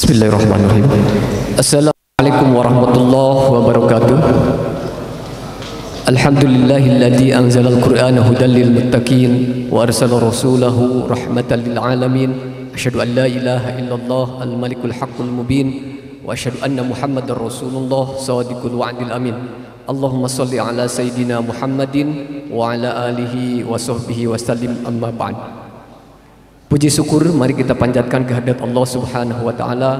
Bismillahirrahmanirrahim. Assalamualaikum warahmatullahi wabarakatuh. Alhamdulillahilladzi anzalal qur'ana hudan lil muttaqin wa arsala rasulahu rahmatan lil alamin. Asyhadu an la ilaha illallah al malikul haqqul mubin wa asyhadu anna muhammadar rasulullah shadiqul wa'dil amin. Allahumma shalli ala sayyidina Muhammadin wa ala alihi wa sahbihi wa sallim, amma ba'd. Puji syukur mari kita panjatkan kehadirat Allah Subhanahu wa taala.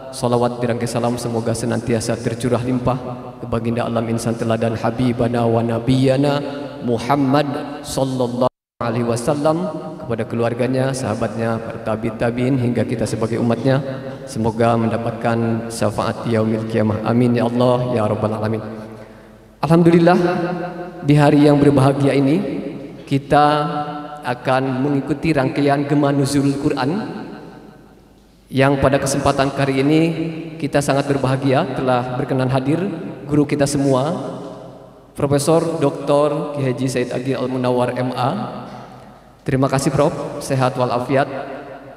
Salawat dirangkai salam semoga senantiasa tercurah limpah ke baginda alam insan teladan habibana wa nabiyana Muhammad sallallahu alaihi wasallam, kepada keluarganya, sahabatnya, para tabi'in hingga kita sebagai umatnya. Semoga mendapatkan syafaat yaumil qiyamah. Amin ya Allah ya rabbal alamin. Alhamdulillah, di hari yang berbahagia ini kita akan mengikuti rangkaian Gema Nuzulul Quran yang pada kesempatan kali ini kita sangat berbahagia telah berkenan hadir guru kita semua, Profesor Dr. Kiai Haji Said Agil Al-Munawwar MA. Terima kasih Prof, sehat walafiat.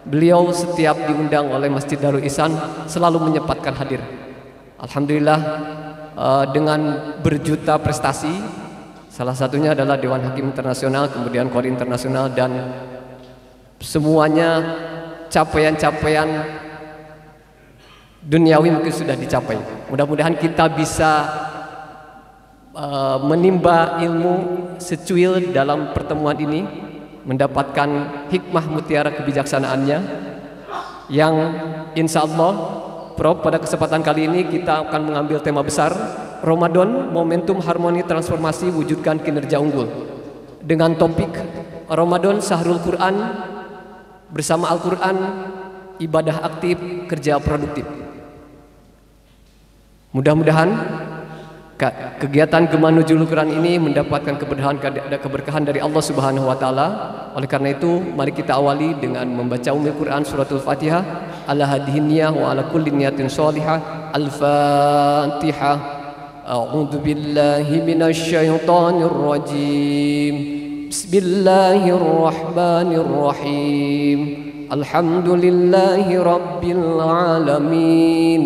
Beliau setiap diundang oleh Masjid Darul Ihsan selalu menyempatkan hadir. Alhamdulillah, dengan berjuta prestasi. Salah satunya adalah Dewan Hakim Internasional, kemudian Kori Internasional, dan semuanya capaian-capaian duniawi mungkin sudah dicapai. Mudah-mudahan kita bisa menimba ilmu secuil dalam pertemuan ini, mendapatkan hikmah mutiara kebijaksanaannya yang insya Allah Prof, pada kesempatan kali ini kita akan mengambil tema besar Ramadan, momentum harmoni transformasi wujudkan kinerja unggul, dengan topik Ramadan Syahrul Quran, bersama Al-Quran, ibadah aktif, kerja produktif. Mudah-mudahan kegiatan Gema Nuzulul Quran ini mendapatkan keberkahan dari Allah Subhanahu wa taala. Oleh karena itu, mari kita awali dengan membaca Ummul Quran suratul Fatihah, ala hadhihi niyyah wa ala kulli niyatin shalihah. Al-Fatihah. A'udzu billahi minasy syaithanir rajim. Bismillahirrahmanirrahim. Alhamdulillahi rabbil alamin.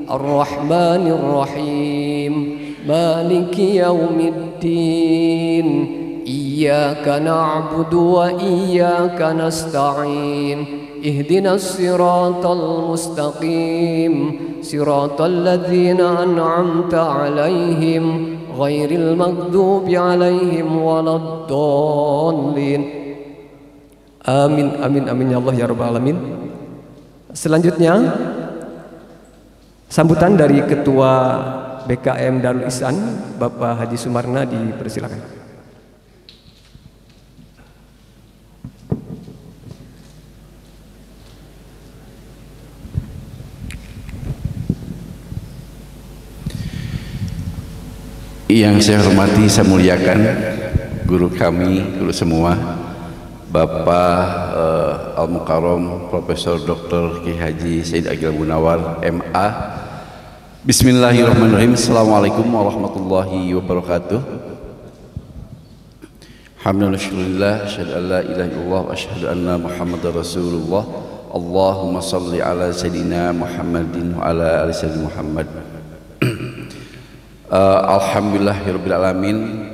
Ar-Rahmanir Rahim. Maliki yaumiddin. Iyyaka na'budu wa iyyaka nasta'in. Ihdinas siratal mustaqim. Siratal ladzina an'amta 'alaihim ghairil maghdubi 'alaihim waladdallin. Amin amin amin ya Allah ya rabbal alamin. Selanjutnya sambutan dari Ketua BKM Darul Ihsan, Bapak Haji Sumarna, dipersilakan. Yang saya hormati, saya muliakan guru kami, guru semua, Bapak Al-Mukarram Profesor Dr. Kiai Haji Said Agil Al-Munawwar MA. Bismillahirrahmanirrahim. Assalamualaikum warahmatullahi wabarakatuh. Alhamdulillah, asyhadu an la ilaha illallah wa asyhadu anna Muhammadar Rasulullah. Allahumma shalli ala sayyidina Muhammadin wa ala ali sayyidina Muhammad. Alhamdulillahirabbil alamin.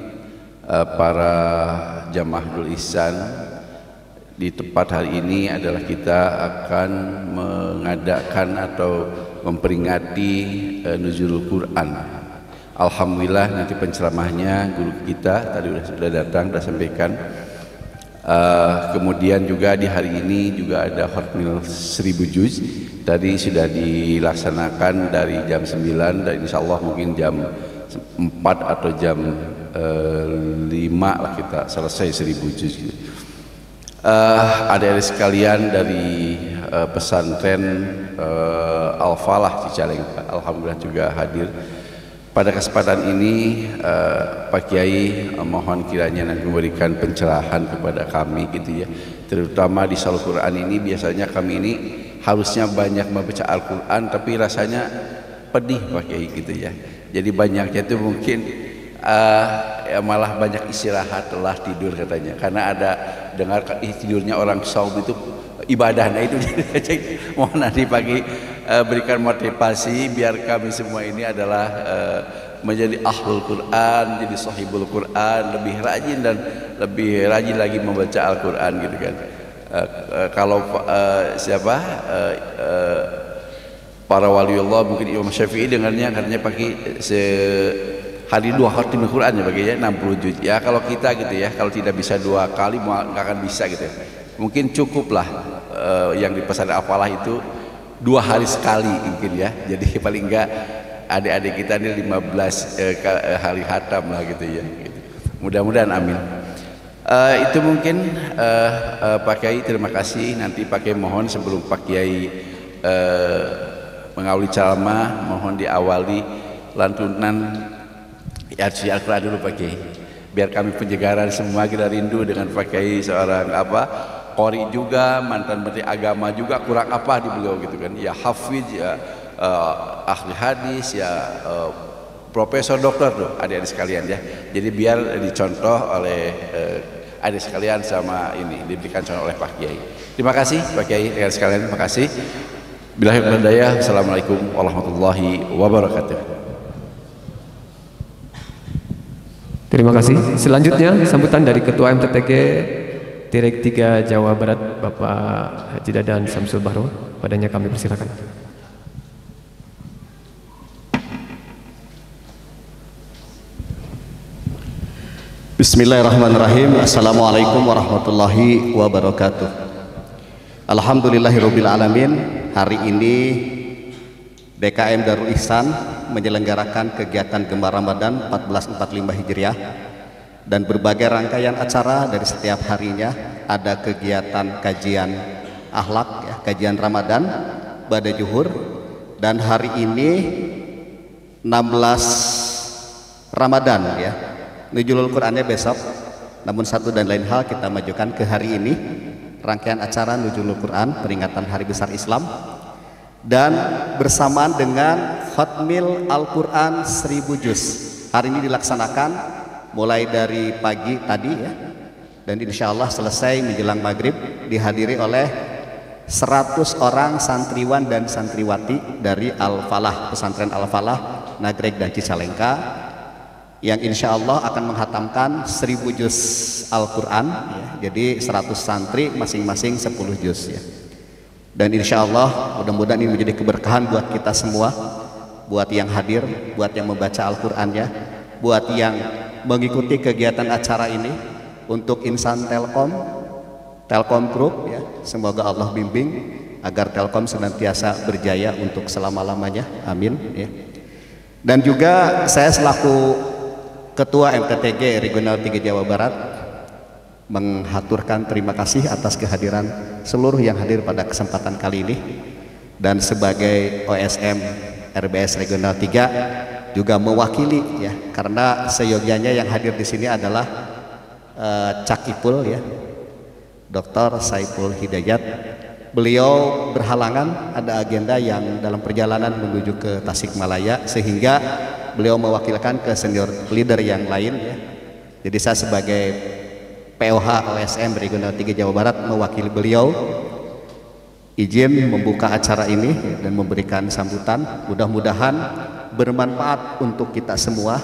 Para jamaah Darul Ihsan, di tempat hari ini adalah kita akan mengadakan atau memperingati Nuzulul Quran. Alhamdulillah, nanti penceramahnya guru kita tadi sudah datang, sudah sampaikan. Kemudian juga di hari ini juga ada Khatmil 1000 juz. Tadi sudah dilaksanakan dari jam 9 dan insya Allah mungkin jam 4 atau jam 5 lah kita selesai 1000 juz. Adik-adik sekalian dari pesantren Al-Falah Cicalengka, alhamdulillah juga hadir. Pada kesempatan ini Pak Kiai mohon kiranya nanti memberikan pencerahan kepada kami gitu ya. Terutama di Syahrul Quran ini biasanya kami ini harusnya banyak membaca Al-Quran tapi rasanya pedih Pak Kiai gitu ya. Jadi banyaknya itu mungkin ya malah banyak istirahat, telah tidur katanya. Karena ada dengar tidurnya orang saum itu ibadahnya itu. Mohon nanti pagi berikan motivasi biar kami semua ini adalah menjadi ahlul Quran, jadi sahibul Quran, lebih rajin dan lebih rajin lagi membaca Al-Quran gitu kan. Kalau para waliullah mungkin Imam Syafi'i dengarnya katanya pakai hari 2 khatim Al-Quran ya baginya 60 juz. Ya kalau kita gitu ya, kalau tidak bisa 2 kali nggak akan bisa gitu. Mungkin cukuplah yang di pesantren Al-Falah itu 2 hari sekali mungkin ya. Jadi paling enggak adik-adik kita ini 15 hari khatam lah gitu ya. Gitu. Mudah-mudahan amin. Itu mungkin Pak Kiai, terima kasih. Nanti Pak Kiai mohon sebelum Pak Kiai mengawali ceramah, mohon diawali lantunan Yasin Al-Quran dulu Pak Kiai. Biar kami penjegaran semua kita rindu dengan Pak Kiai, seorang qori juga, mantan menteri agama juga, kurang apa di beliau gitu kan. Ya hafiz, ya ahli hadis, ya profesor doktor tuh adik-adik sekalian ya. Jadi biar dicontoh oleh adik sekalian sama ini diberikan contoh oleh Pak Kiai. Terima kasih Pak Kiai, adik sekalian, terima kasih. Billahi taufiq wal hidayah. Assalamualaikum warahmatullahi wabarakatuh. Terima kasih. Selanjutnya sambutan dari Ketua MTTG Direk 3 Jawa Barat Bapak Haji Dadan Samsul Bahro. Padanya kami persilakan. Bismillahirrahmanirrahim. Assalamualaikum warahmatullahi wabarakatuh. Alhamdulillahirabbil alamin. Hari ini DKM Darul Ihsan menyelenggarakan kegiatan Gemar Ramadan 1445 Hijriah dan berbagai rangkaian acara dari setiap harinya. Ada kegiatan kajian akhlak ya, kajian Ramadan pada zuhur, dan hari ini 16 Ramadan ya. Nuzulul Qurannya besok, namun satu dan lain hal kita majukan ke hari ini, rangkaian acara Nuzulul Quran peringatan Hari Besar Islam, dan bersamaan dengan Khatmil Al-Quran 1000 juz. Hari ini dilaksanakan mulai dari pagi tadi ya, dan insya Allah selesai menjelang maghrib, dihadiri oleh 100 orang santriwan dan santriwati dari Al-Falah, pesantren Al-Falah Nagreg dan Cicalengka, yang insya Allah akan menghatamkan 1000 juz Al-Quran ya. Jadi 100 santri masing-masing 10 juz ya. Dan insya Allah mudah-mudahan ini menjadi keberkahan buat kita semua, buat yang hadir, buat yang membaca Al-Qurannya, buat yang mengikuti kegiatan acara ini. Untuk insan Telkom Group ya, semoga Allah bimbing agar Telkom senantiasa berjaya untuk selama-lamanya, amin ya. Dan juga saya selaku Ketua MTTG Regional 3 Jawa Barat menghaturkan terima kasih atas kehadiran seluruh yang hadir pada kesempatan kali ini, dan sebagai OSM RBS Regional 3 juga mewakili ya, karena seyogyanya yang hadir di sini adalah Cak Ipul ya, Dr. Saiful Hidayat. Beliau berhalangan, ada agenda yang dalam perjalanan menuju ke Tasikmalaya, sehingga beliau mewakilkan ke senior leader yang lain ya. Jadi saya sebagai POH OSM Regional 3 Jawa Barat mewakili beliau izin membuka acara ini dan memberikan sambutan. Mudah-mudahan bermanfaat untuk kita semua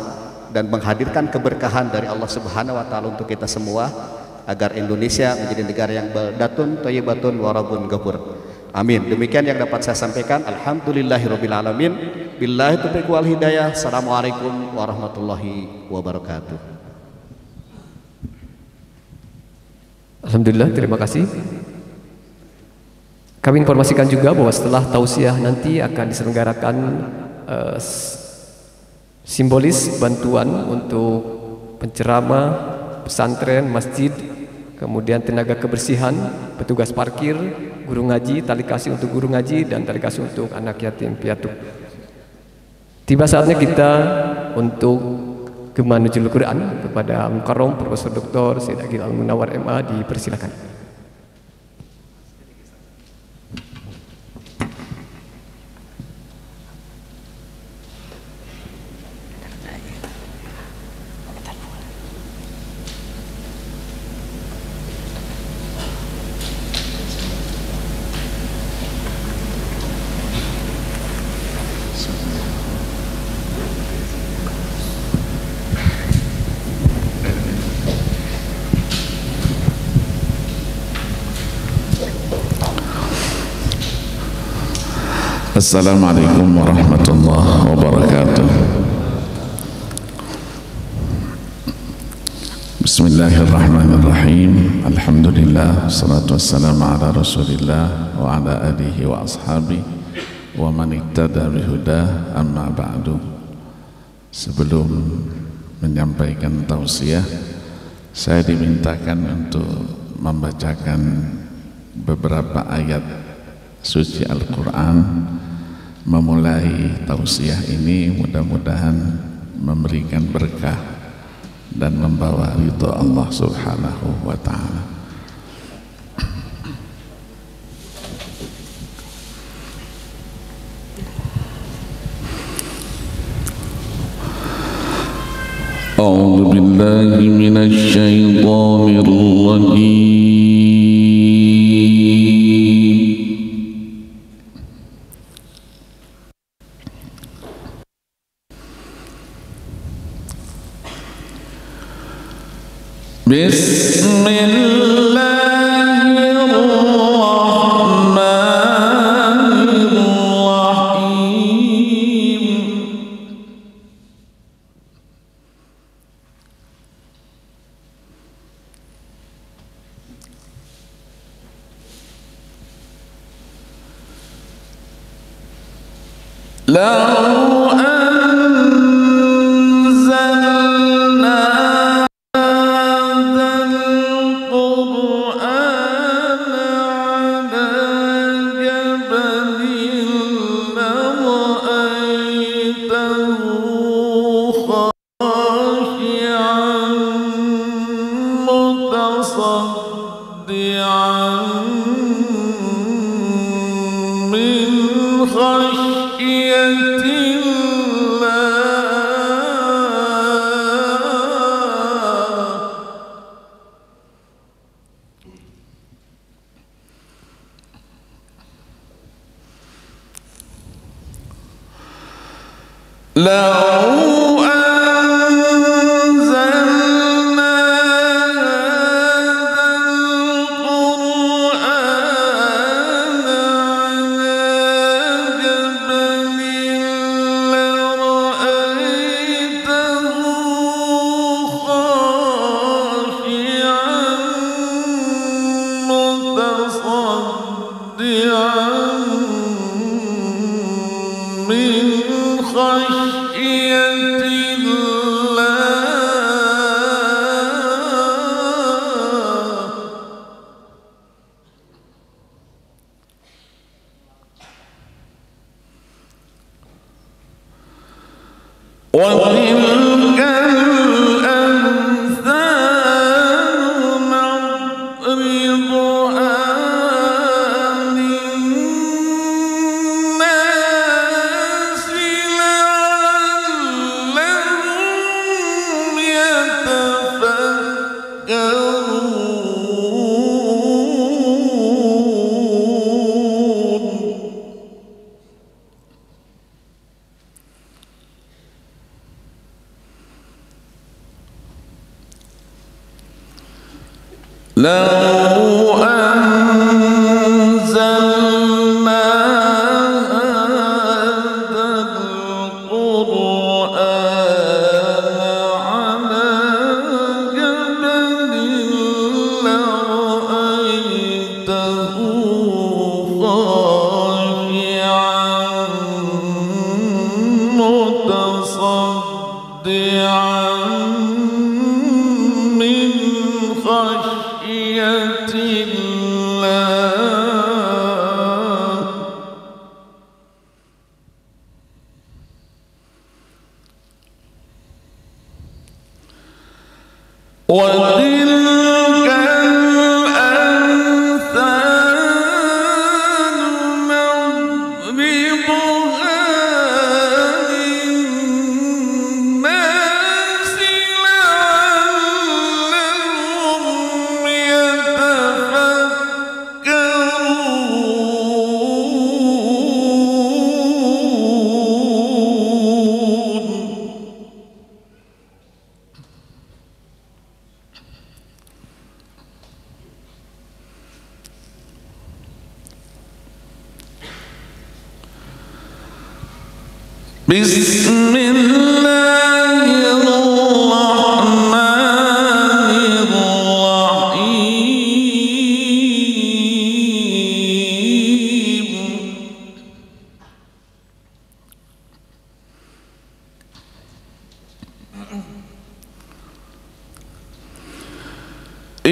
dan menghadirkan keberkahan dari Allah Subhanahu wa taala untuk kita semua, agar Indonesia menjadi negara yang baldatun thayyibatun wa rabbun ghafur. Amin. Demikian yang dapat saya sampaikan. Alhamdulillahirabbil alamin. Billahi taufiq wal hidayah. Assalamualaikum warahmatullahi wabarakatuh. Alhamdulillah, terima kasih. Kami informasikan juga bahwa setelah tausiah nanti akan diselenggarakan simbolis bantuan untuk penceramah, pesantren, masjid, kemudian tenaga kebersihan, petugas parkir, guru ngaji, tali kasih untuk guru ngaji, dan tali kasih untuk anak yatim piatu. Tiba saatnya kita untuk Gemar Nuzulul Quran kepada Al-Mukarram Profesor Dr. Syed Agil Al-Munawar MA, dipersilakan. Assalamualaikum warahmatullahi wabarakatuh. Bismillahirrahmanirrahim. Alhamdulillah, salatu wassalamu ala rasulillah wa ala alihi wa ashabihi wa man ittada bihudah, amma ba'du. Sebelum menyampaikan tausiah, saya dimintakan untuk membacakan beberapa ayat suci Al-Quran. Memulai tausiah ini mudah-mudahan memberikan berkah dan membawa ridha Allah subhanahu wa ta'ala. A'udzu billahi minasy syaithanir rajim. Bismillahirrahmanirrahim. Lau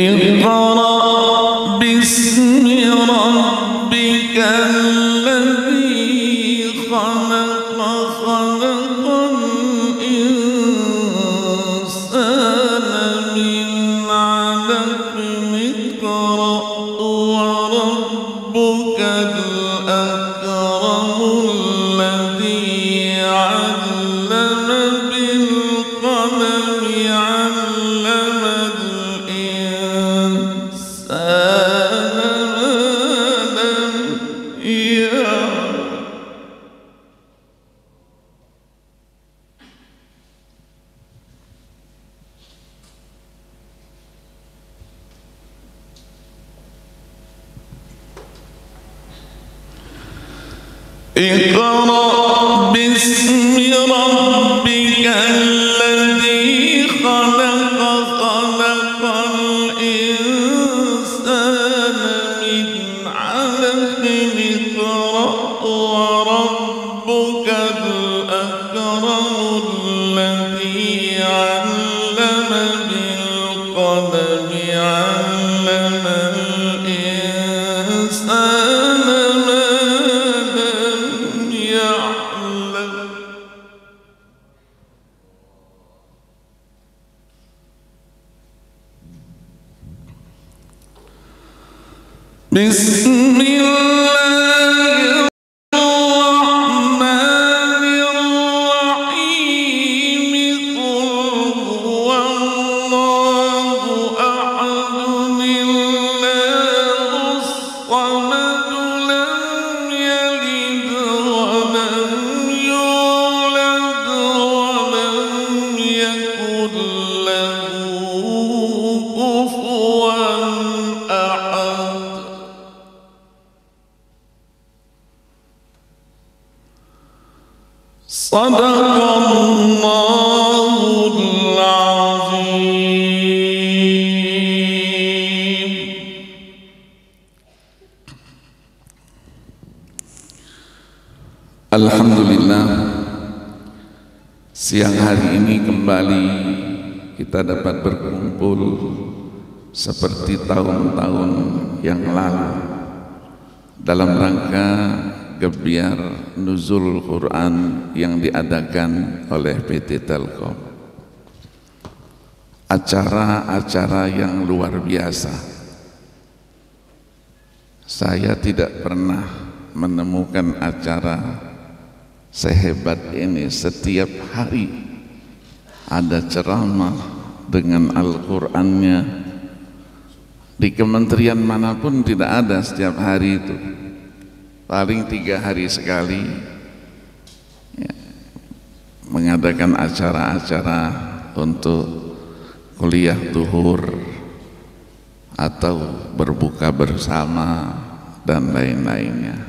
اقرأ باسم ربك الذي خلق خلق الإنسان من علق اقرأ وربك الأكرم الذي علم بالقلم علم اقرأ باسم ربك الذي خلق خلق الإنسان من علق اقرأ وربك الأكرم الذي علم بالقلم علم الإنسان بسم الله الرحمن الرحيم قل هو الله أحد الله الصمد لم يلد ولم يولد ولم يكن له كفوا أحد صدق الله العظيم. Alhamdulillah, siang hari ini kembali kita dapat berkumpul seperti tahun-tahun yang lalu dalam rangka gebiar nuzul Quran yang diadakan oleh PT Telkom. Acara-acara yang luar biasa. Saya tidak pernah menemukan acara sehebat ini. Setiap hari ada ceramah dengan Al-Qur'annya. Di kementerian manapun tidak ada setiap hari itu. Paling 3 hari sekali ya, mengadakan acara-acara untuk kuliah zuhur atau berbuka bersama dan lain-lainnya.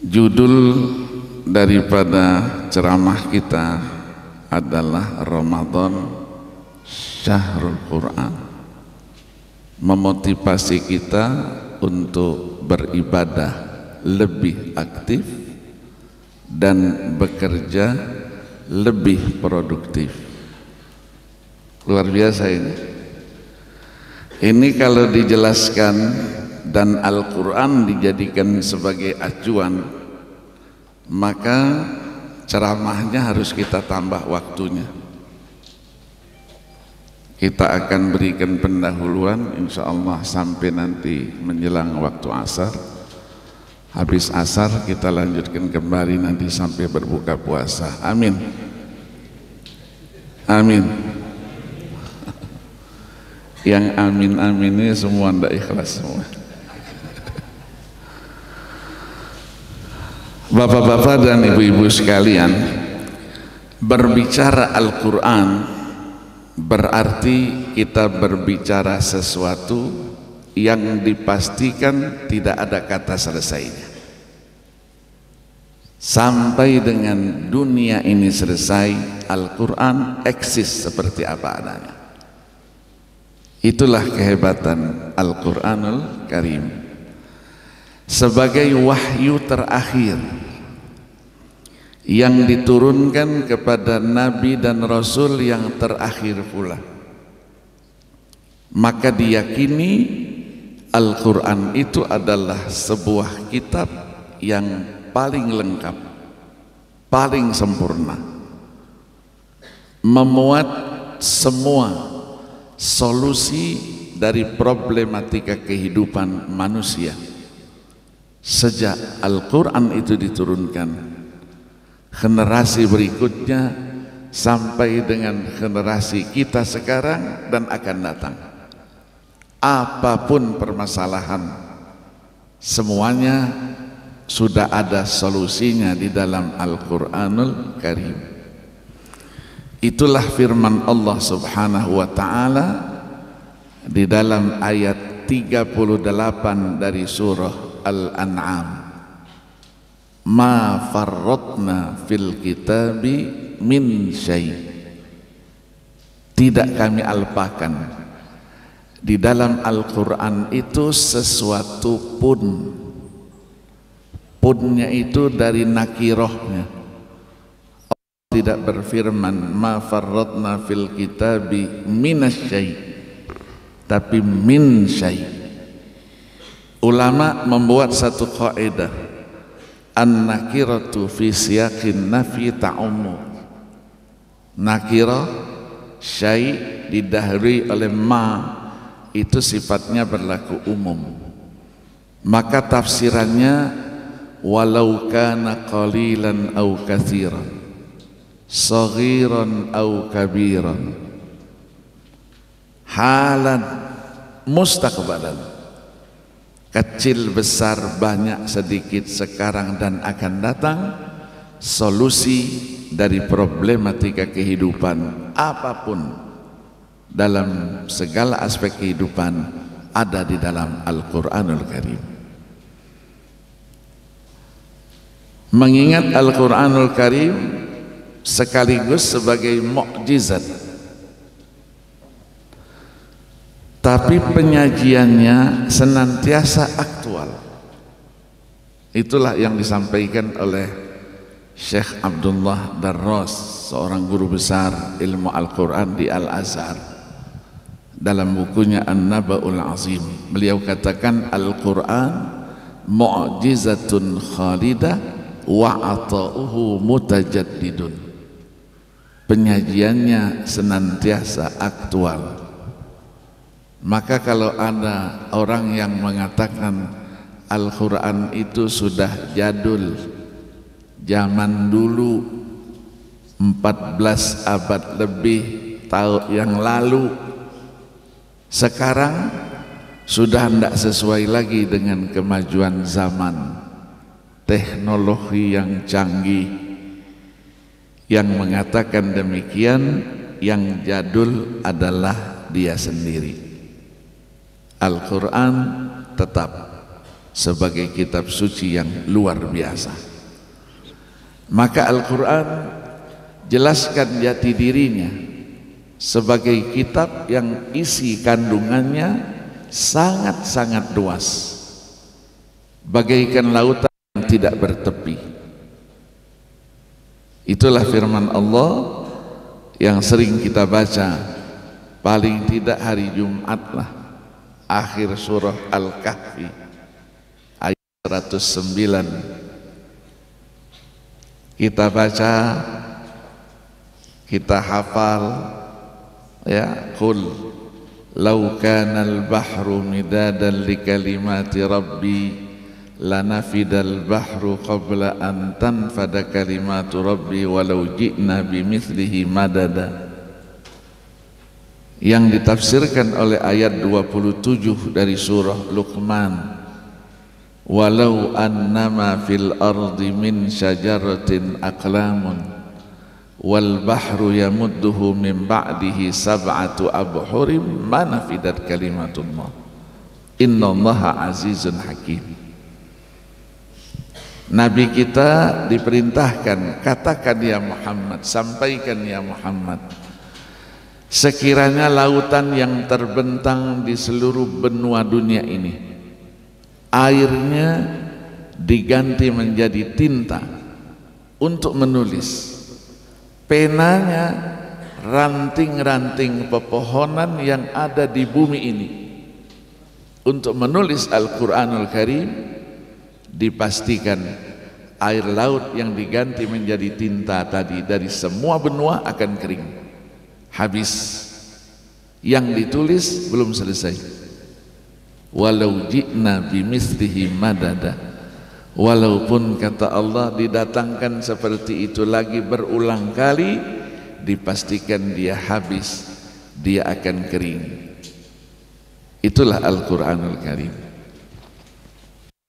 Judul daripada ceramah kita adalah Ramadan Syahrul Quran, memotivasi kita untuk beribadah lebih aktif dan bekerja lebih produktif. Luar biasa ini. Ini kalau dijelaskan dan Al-Quran dijadikan sebagai acuan, maka ceramahnya harus kita tambah waktunya. Kita akan berikan pendahuluan insyaallah sampai nanti menjelang waktu asar. Habis asar kita lanjutkan kembali nanti sampai berbuka puasa. Amin. Amin. Yang amin-amin ini semua ndak ikhlas semua. Bapak-bapak dan ibu-ibu sekalian, berbicara Al-Quran berarti kita berbicara sesuatu yang dipastikan tidak ada kata selesainya. sampai dengan dunia ini selesai, Al-Quran eksis seperti apa adanya. Itulah kehebatan Al-Quranul Karim sebagai wahyu terakhir yang diturunkan kepada Nabi dan Rasul yang terakhir pula. Maka diyakini Al-Quran itu adalah sebuah kitab yang paling lengkap, paling sempurna, memuat semua solusi dari problematika kehidupan manusia. Sejak Al-Quran itu diturunkan, generasi berikutnya sampai dengan generasi kita sekarang dan akan datang, apapun permasalahan, semuanya sudah ada solusinya di dalam Al-Quranul Karim. Itulah firman Allah Subhanahu wa ta'ala di dalam ayat 38 dari surah Al-An'am. Ma farratna fil kitabi min syai'. Tidak kami alpakan di dalam Al-Quran itu sesuatu pun. Punnya itu dari nakirohnya. Allah tidak berfirman ma farratna fil kitabi minasyai', tapi min syai'. Ulama membuat satu kaidah, an-nakiratu fi siyaqin nafi ta'ummu. Nakirah syai' didahului oleh ma, itu sifatnya berlaku umum. Maka tafsirannya walau kana qalilan au katsiran, saghiran au kabiran, halan mustaqbalan, kecil besar banyak sedikit sekarang dan akan datang, solusi dari problematika kehidupan apapun dalam segala aspek kehidupan ada di dalam Al-Quranul Karim. Mengingat Al-Quranul Karim sekaligus sebagai mukjizat, tapi penyajiannya senantiasa aktual. Itulah yang disampaikan oleh Syekh Abdullah Darras, seorang guru besar ilmu Al-Quran di Al-Azhar, dalam bukunya An-Naba'ul Azim. Beliau katakan Al-Quran mu'jizatun khalidah wa ata'uhu mutajaddidun. Penyajiannya senantiasa aktual. Maka kalau ada orang yang mengatakan Al-Quran itu sudah jadul, zaman dulu 14 abad lebih tahun yang lalu, sekarang sudah tidak sesuai lagi dengan kemajuan zaman, teknologi yang canggih. Yang mengatakan demikian, yang jadul adalah dia sendiri. Al-Quran tetap sebagai kitab suci yang luar biasa. Maka Al-Quran jelaskan jati dirinya sebagai kitab yang isi kandungannya sangat-sangat luas, bagaikan lautan yang tidak bertepi. Itulah firman Allah yang sering kita baca, paling tidak hari Jumat lah, akhir surah Al-Kahfi ayat 109 kita baca, kita hafal, ya, qul law kana al-bahru midadan li kalimati rabbi lanafidal bahru qabla an tanfada kalimatu rabbi walau ji'na bimithlihi madada. Yang ditafsirkan oleh ayat 27 dari surah Luqman, walau annama fil ardi min syajaratin aqlamun wal bahru yamudduhu min ba'dihi sab'atu abhurim ma nafidat kalimatullah innallaha azizun hakim. Nabi kita diperintahkan, katakan ya Muhammad, sampaikan ya Muhammad, sekiranya lautan yang terbentang di seluruh benua dunia ini airnya diganti menjadi tinta untuk menulis, penanya ranting-ranting pepohonan yang ada di bumi ini untuk menulis Al-Quranul Karim, dipastikan air laut yang diganti menjadi tinta tadi dari semua benua akan kering. Habis, yang ditulis belum selesai. Walau ji'na bimithlihi madada, walaupun kata Allah didatangkan seperti itu lagi berulang kali, dipastikan dia habis, dia akan kering. Itulah Al-Quranul Karim.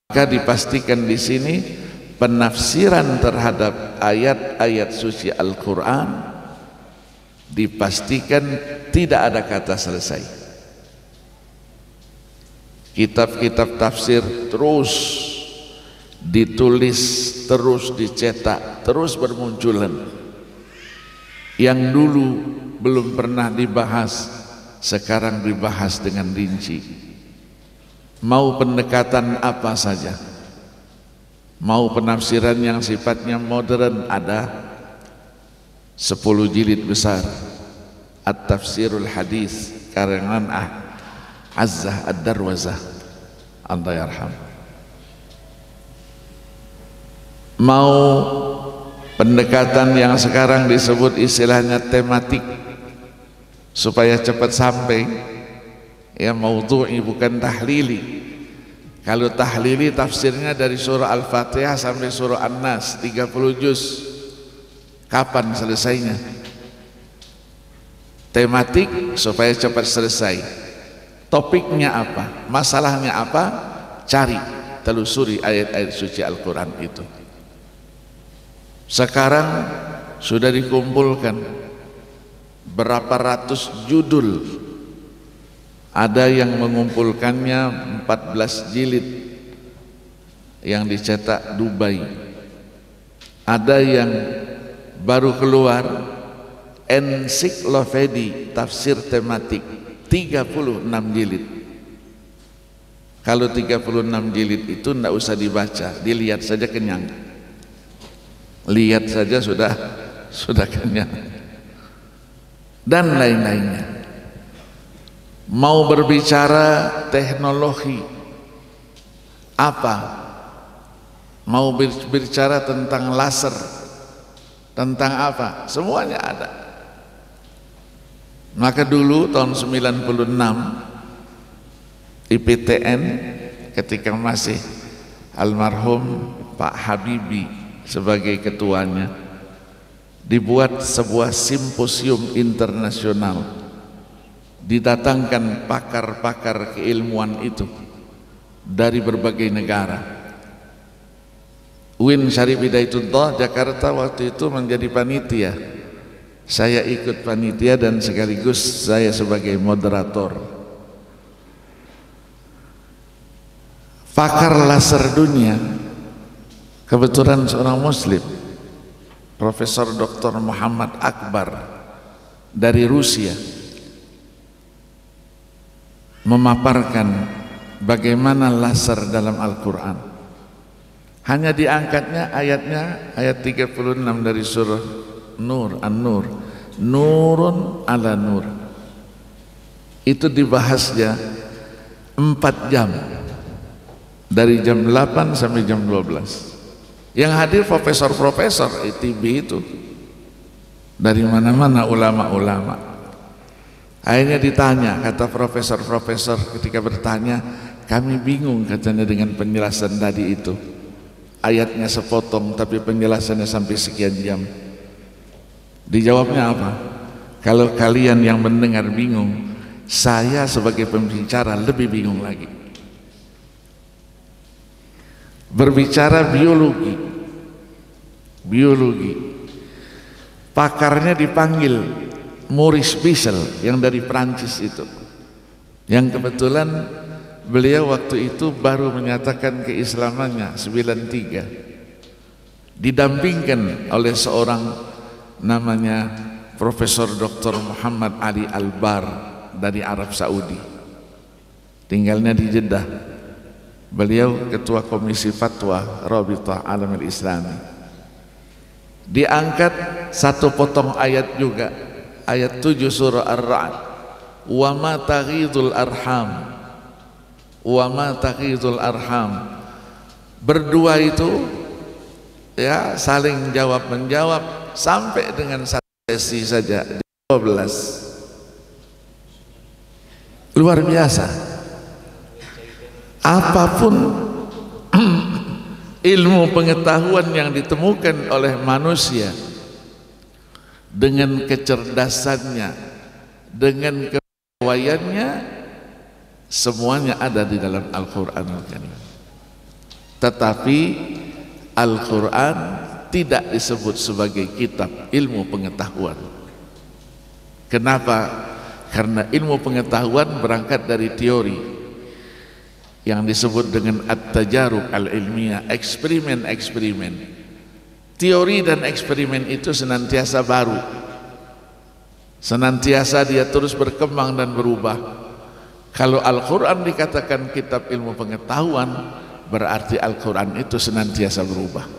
Maka dipastikan di sini penafsiran terhadap ayat-ayat suci Al-Quran, dipastikan tidak ada kata selesai. Kitab-kitab tafsir terus ditulis, terus dicetak, terus bermunculan. Yang dulu belum pernah dibahas, sekarang dibahas dengan rinci. Mau pendekatan apa saja, mau penafsiran yang sifatnya modern, ada 10 jilid besar At-Tafsirul Hadis karangan Azzah Ad-Darwazah, Allah yarham. Mau pendekatan yang sekarang disebut istilahnya tematik, supaya cepat sampai, ya, maudhu'i bukan tahlili. Kalau tahlili tafsirnya dari surah Al-Fatihah sampai surah An-Nas 30 juz, kapan selesainya? Tematik supaya cepat selesai. Topiknya apa? Masalahnya apa? Cari, telusuri ayat-ayat suci Al-Quran itu. Sekarang sudah dikumpulkan berapa ratus judul. Ada yang mengumpulkannya 14 jilid yang dicetak Dubai. Ada yang baru keluar ensiklopedi tafsir tematik 36 jilid. Kalau 36 jilid itu tidak usah dibaca, dilihat saja kenyang. Lihat saja sudah kenyang. Dan lain-lainnya. Mau berbicara teknologi apa? Mau berbicara tentang laser, tentang apa? Semuanya ada. Maka dulu tahun 96 IPTN ketika masih almarhum Pak Habibie sebagai ketuanya, dibuat sebuah simposium internasional, didatangkan pakar-pakar keilmuan itu dari berbagai negara. UIN Syarif Hidayatullah Jakarta waktu itu menjadi panitia. Saya ikut panitia dan sekaligus saya sebagai moderator. Pakar laser dunia, kebetulan seorang muslim, Profesor Dr. Muhammad Akbar dari Rusia, memaparkan bagaimana laser dalam Al-Quran. Hanya diangkatnya ayatnya, ayat 36 dari surah Nur, An-Nur, Nurun ala Nur. Itu dibahasnya 4 jam, dari jam 8 sampai jam 12. Yang hadir profesor-profesor ITB itu dari mana-mana, ulama-ulama. Akhirnya ditanya, kata profesor-profesor ketika bertanya, kami bingung katanya dengan penjelasan tadi itu. Ayatnya sepotong tapi penjelasannya sampai sekian jam. Dijawabnya apa? Kalau kalian yang mendengar bingung, saya sebagai pembicara lebih bingung lagi. Berbicara biologi, pakarnya dipanggil Maurice Bissell yang dari Prancis itu, yang kebetulan beliau waktu itu baru menyatakan keislamannya 93. didampingkan oleh seorang namanya Profesor Dr. Muhammad Ali Albar dari Arab Saudi, tinggalnya di Jeddah. Beliau ketua komisi fatwa Rabithah Alamil Islami. Diangkat satu potong ayat juga, ayat 7 surah Ar-Ra'd, wa ma taghidul arham, wa ma taghidul arham. Berdua itu ya saling jawab menjawab sampai dengan satu sesi saja 12. Luar biasa. Apapun ilmu pengetahuan yang ditemukan oleh manusia dengan kecerdasannya, dengan kepawaiannya, semuanya ada di dalam Al-Qur'anul Karim. Tetapi Al-Quran tidak disebut sebagai kitab ilmu pengetahuan. Kenapa? Karena ilmu pengetahuan berangkat dari teori yang disebut dengan at-tajarub al-ilmiyah, eksperimen-eksperimen. Teori dan eksperimen itu senantiasa baru, senantiasa dia terus berkembang dan berubah. Kalau Al-Quran dikatakan kitab ilmu pengetahuan, berarti Al-Quran itu senantiasa berubah.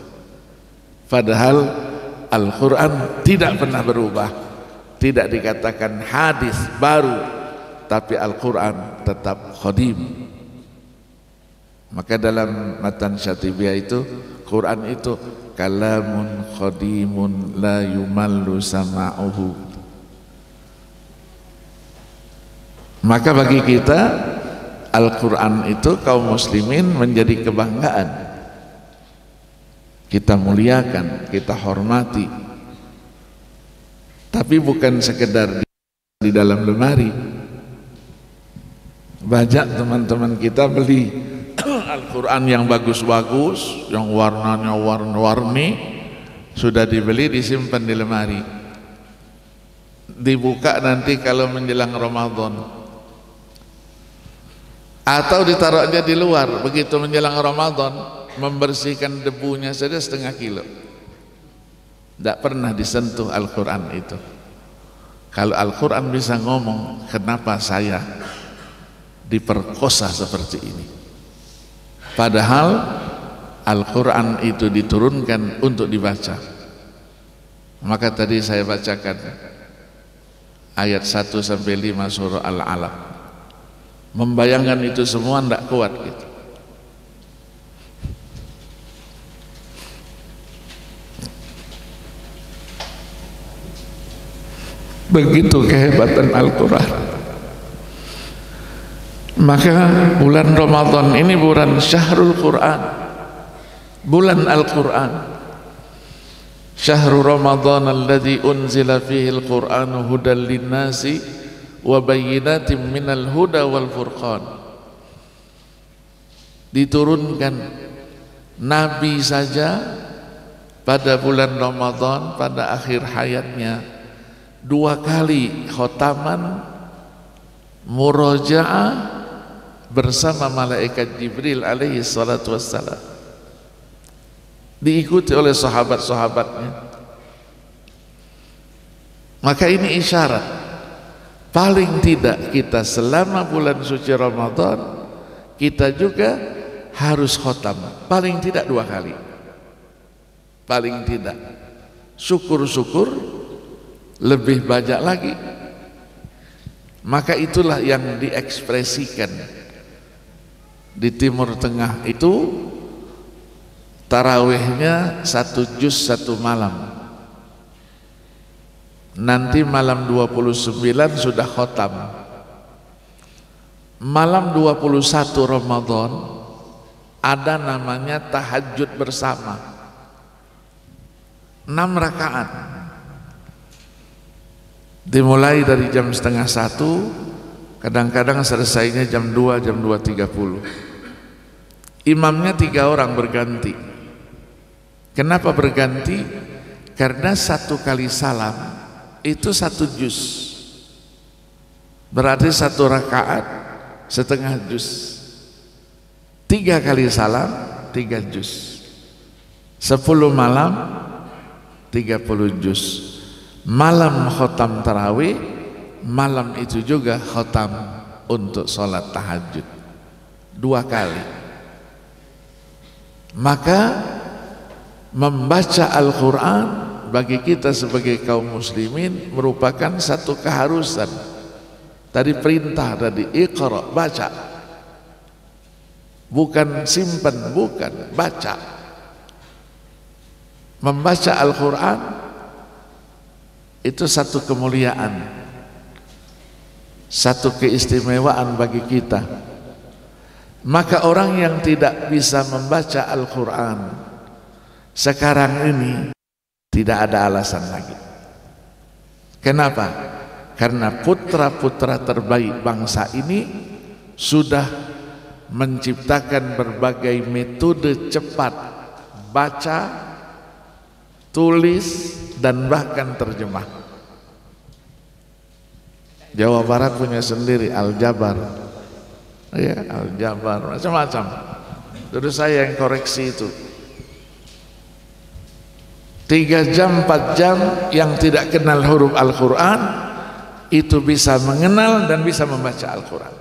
Padahal Al-Quran tidak pernah berubah. Tidak dikatakan hadis baru, tapi Al-Quran tetap qadim. Maka dalam matan Syatibiyah itu, Quran itu kalamun qadimun la yumallu sama'uhu. Maka bagi kita Al-Quran itu kaum muslimin menjadi kebanggaan. Kita muliakan, kita hormati. Tapi bukan sekedar di dalam lemari. Banyak teman-teman kita beli Al-Quran yang bagus-bagus, yang warnanya warna-warni, sudah dibeli disimpan di lemari. Dibuka nanti kalau menjelang Ramadan. Atau ditaruhnya di luar, begitu menjelang Ramadan membersihkan debunya saja setengah kilo. Tidak pernah disentuh Al-Quran itu. Kalau Al-Quran bisa ngomong, kenapa saya diperkosa seperti ini? Padahal Al-Quran itu diturunkan untuk dibaca. Maka tadi saya bacakan ayat 1 sampai 5 surah Al-Alaq. Membayangkan itu semua tidak kuat gitu. Begitu kehebatan Al-Quran. Maka bulan Ramadan ini bulan Syahrul Quran, bulan Al-Quran. Syahrul Ramadan alladzi unzila fihi al-Qur'anu hudan lin-nasi wa bayyinatin minal huda wal furqan. Diturunkan Nabi saja pada bulan Ramadan pada akhir hayatnya 2 kali khotaman murojaah bersama malaikat Jibril alaihi salatu wassalam, diikuti oleh sahabat-sahabatnya. Maka ini isyarat paling tidak kita selama bulan suci Ramadan kita juga harus khotam paling tidak 2 kali, paling tidak. Syukur-syukur lebih banyak lagi. Maka itulah yang diekspresikan di Timur Tengah itu, tarawihnya 1 juz 1 malam. Nanti malam 29 sudah khotam. Malam 21 Ramadan ada namanya tahajud bersama 6 rakaat. Dimulai dari jam 12:30, kadang-kadang selesainya jam 2, jam 2:30. Imamnya 3 orang berganti. Kenapa berganti? Karena 1 kali salam itu 1 juz, berarti 1 rakaat setengah juz. 3 kali salam 3 juz. 10 malam 30 juz. Malam khotam tarawih, malam itu juga khotam untuk sholat tahajud 2 kali. Maka membaca Al-Quran bagi kita sebagai kaum muslimin merupakan satu keharusan. Tadi perintah tadi, iqra, baca, bukan simpan, bukan, baca. Membaca Al-Quran itu satu kemuliaan, satu keistimewaan bagi kita. Maka orang yang tidak bisa membaca Al-Quran sekarang ini tidak ada alasan lagi. Kenapa? Karena putra-putra terbaik bangsa ini sudah menciptakan berbagai metode cepat baca, tulis, dan bahkan terjemah. Jawa Barat punya sendiri Al-Jabar, ya, Al-Jabar, macam-macam. Dulu saya yang koreksi itu 3 jam 4 jam yang tidak kenal huruf Al-Quran itu bisa mengenal dan bisa membaca Al-Quran.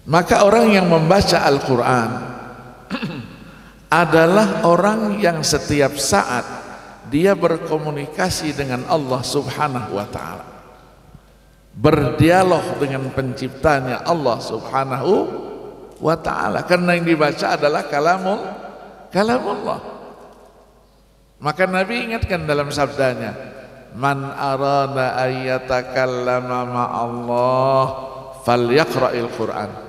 Maka orang yang membaca Al-Quran adalah orang yang setiap saat dia berkomunikasi dengan Allah Subhanahu wa ta'ala, berdialog dengan penciptanya Allah Subhanahu wa ta'ala, karena yang dibaca adalah kalamullah. Maka Nabi ingatkan dalam sabdanya, man arada ayyatakallama ma'allah falyaqra'il Qur'an.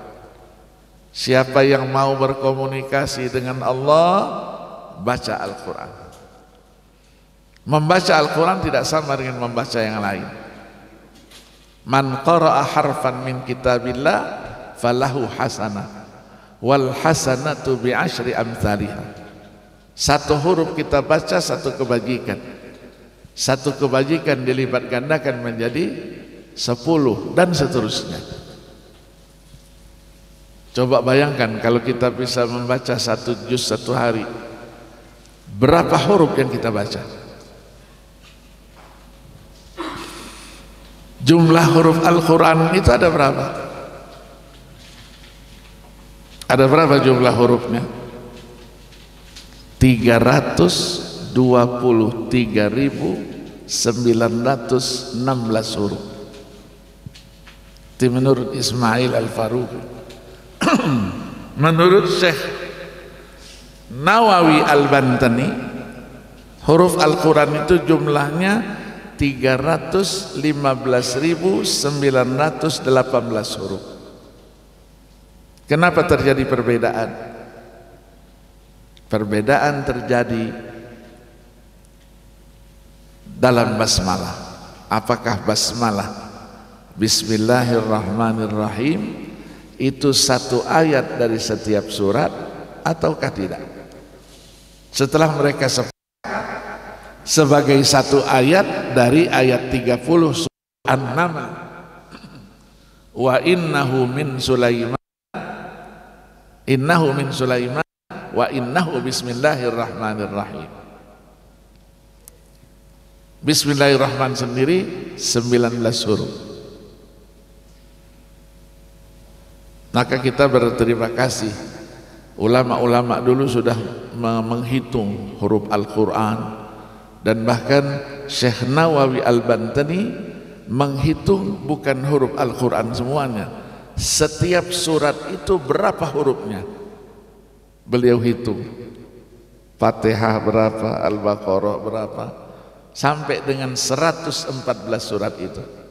Siapa yang mau berkomunikasi dengan Allah, baca Al-Quran. Membaca Al-Quran tidak sama dengan membaca yang lain. Man qara'a harfan min kitabillah falahu hasanah wal hasanatu bi asyri amsalihha. 1 huruf kita baca 1 kebajikan. 1 kebajikan dilipat gandakan menjadi 10 dan seterusnya. Coba bayangkan kalau kita bisa membaca 1 juz 1 hari, berapa huruf yang kita baca? Jumlah huruf Al-Quran itu ada berapa? Ada berapa jumlah hurufnya? 323.916 huruf. Itu menurut Ismail Al-Faruqi. Menurut Syekh Nawawi Al-Bantani, huruf Al-Quran itu jumlahnya 315.918 huruf. Kenapa terjadi perbedaan? Perbedaan terjadi dalam basmalah. Apakah basmalah Bismillahirrahmanirrahim itu 1 ayat dari setiap surat ataukah tidak? Setelah mereka sebagai 1 ayat dari ayat 30 surah An-Naml, wa innahu min Sulaiman wa innahu bismillahirrahmanirrahim. Bismillahirrahmanirrahim sendiri 19 huruf. Maka kita berterima kasih, ulama-ulama dulu sudah menghitung huruf Al-Quran, dan bahkan Syekh Nawawi Al-Bantani menghitung bukan huruf Al-Quran semuanya, setiap surat itu berapa hurufnya beliau hitung. Fatihah berapa, Al-Baqarah berapa, sampai dengan 114 surat itu.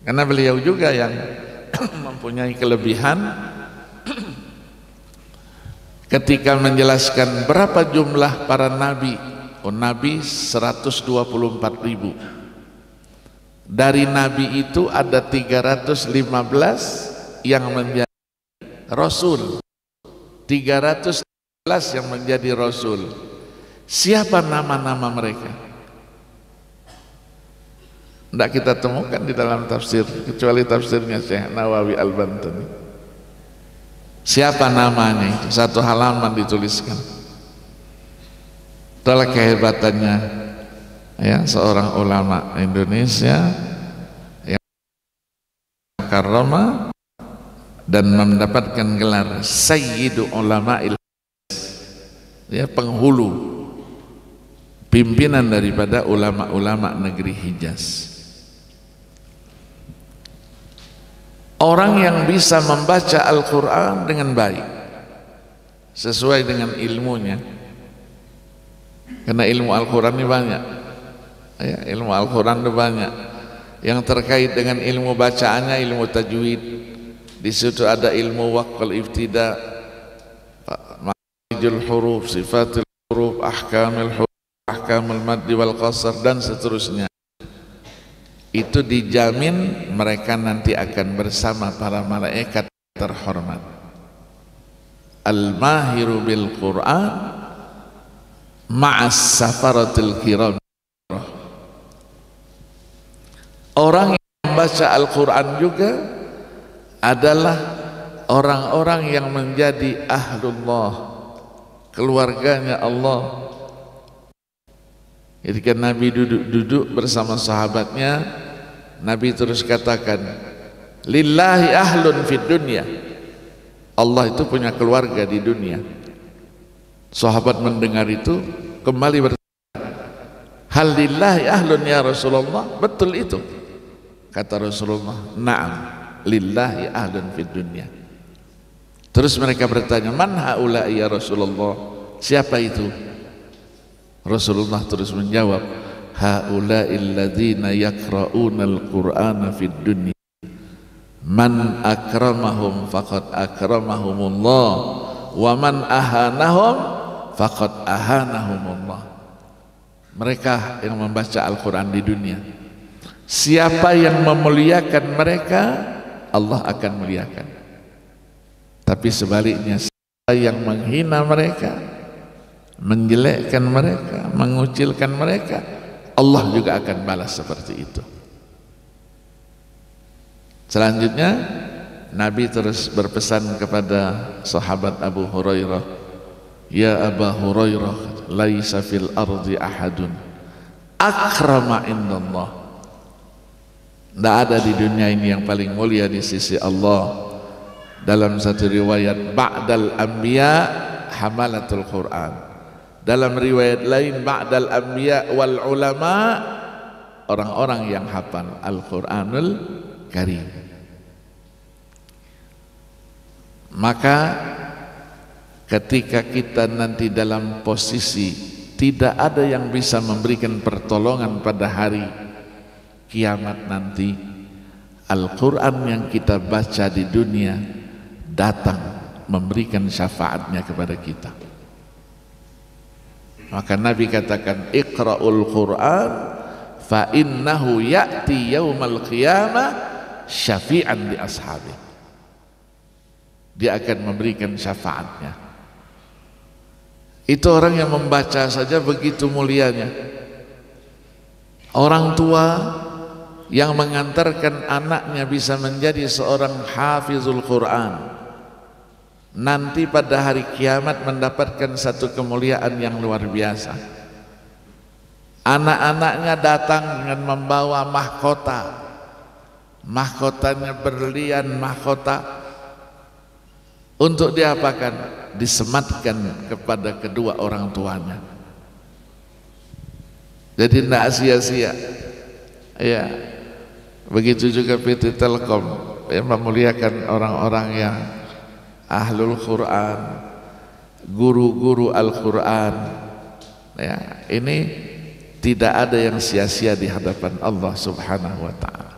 Karena beliau juga yang mempunyai kelebihan ketika menjelaskan berapa jumlah para nabi. Nabi 124.000. Dari nabi itu ada 315 yang menjadi rasul, 311 yang menjadi rasul. Siapa nama-nama mereka? Tidak kita temukan di dalam tafsir, kecuali tafsirnya Syekh Nawawi Al-Bantani. Siapa namanya itu? Satu halaman dituliskan. Itulah kehebatannya ya seorang ulama Indonesia yang karama dan mendapatkan gelar Sayyidu Ulama'il, ya, penghulu, pimpinan daripada ulama-ulama negeri Hijaz. Orang yang bisa membaca Al-Quran dengan baik sesuai dengan ilmunya, karena ilmu Al-Quran ini banyak ya, ilmu Al-Quran itu banyak. Yang terkait dengan ilmu bacaannya ilmu tajwid, di situ ada ilmu waqful ibtida, ma'rijul huruf, sifatul huruf, ahkamul huruf, ahkamul maddi wal qasr, dan seterusnya. Itu dijamin mereka nanti akan bersama para malaikat terhormat. Al-mahiru bil Qur'an ma'as safaratil kiram. Orang yang membaca Al-Quran juga adalah orang-orang yang menjadi ahlullah, keluarganya Allah. Ketika Nabi duduk bersama sahabatnya, Nabi terus katakan, lillahi ahlun fid dunya. Allah itu punya keluarga di dunia. Sahabat mendengar itu kembali bertanya, hal lillahi ahlun ya Rasulullah? Betul itu? Kata Rasulullah, na'am, lillahi ahlun fid dunya. Terus mereka bertanya, man haula'i ya Rasulullah? Siapa itu? Rasulullah terus menjawab, haula'il ladzina yaqra'unal Qur'ana fid dunya man akramahum faqad akramahumullah wa man ahanahum faqad ahanahumullah. Mereka yang membaca Al-Quran di dunia, siapa yang memuliakan mereka, Allah akan muliakan. Tapi sebaliknya, siapa yang menghina mereka, menjelekkan mereka, mengucilkan mereka, Allah juga akan balas seperti itu. Selanjutnya Nabi terus berpesan kepada sahabat Abu Hurairah, ya Abu Hurairah, laisa fil ardi ahadun akrama indallah. Tidak ada di dunia ini yang paling mulia di sisi Allah. Dalam satu riwayat, ba'dal anbiya hamalatul Quran. Dalam riwayat lain, ba'dal anbiya wal ulama, orang-orang yang hafal Al-Quranul Karim. Maka ketika kita nanti dalam posisi tidak ada yang bisa memberikan pertolongan pada hari kiamat nanti, Al-Quran yang kita baca di dunia datang memberikan syafaatnya kepada kita. Maka Nabi katakan, iqra'ul Quran fa innahu ya'ti yaumal qiyamah syafi'an li ashabi. Dia akan memberikan syafaatnya. Itu orang yang membaca saja begitu mulianya. Orang tua yang mengantarkan anaknya bisa menjadi seorang hafizul Quran, nanti pada hari kiamat mendapatkan satu kemuliaan yang luar biasa. Anak-anaknya datang dengan membawa mahkota, mahkotanya berlian, mahkota untuk diapakan? Disematkan kepada kedua orang tuanya. Jadi tidak sia-sia. Ya, begitu juga PT Telkom yang memuliakan orang-orang yang ahlul Quran, guru-guru Al-Quran. Ya, ini tidak ada yang sia-sia di hadapan Allah Subhanahu wa ta'ala.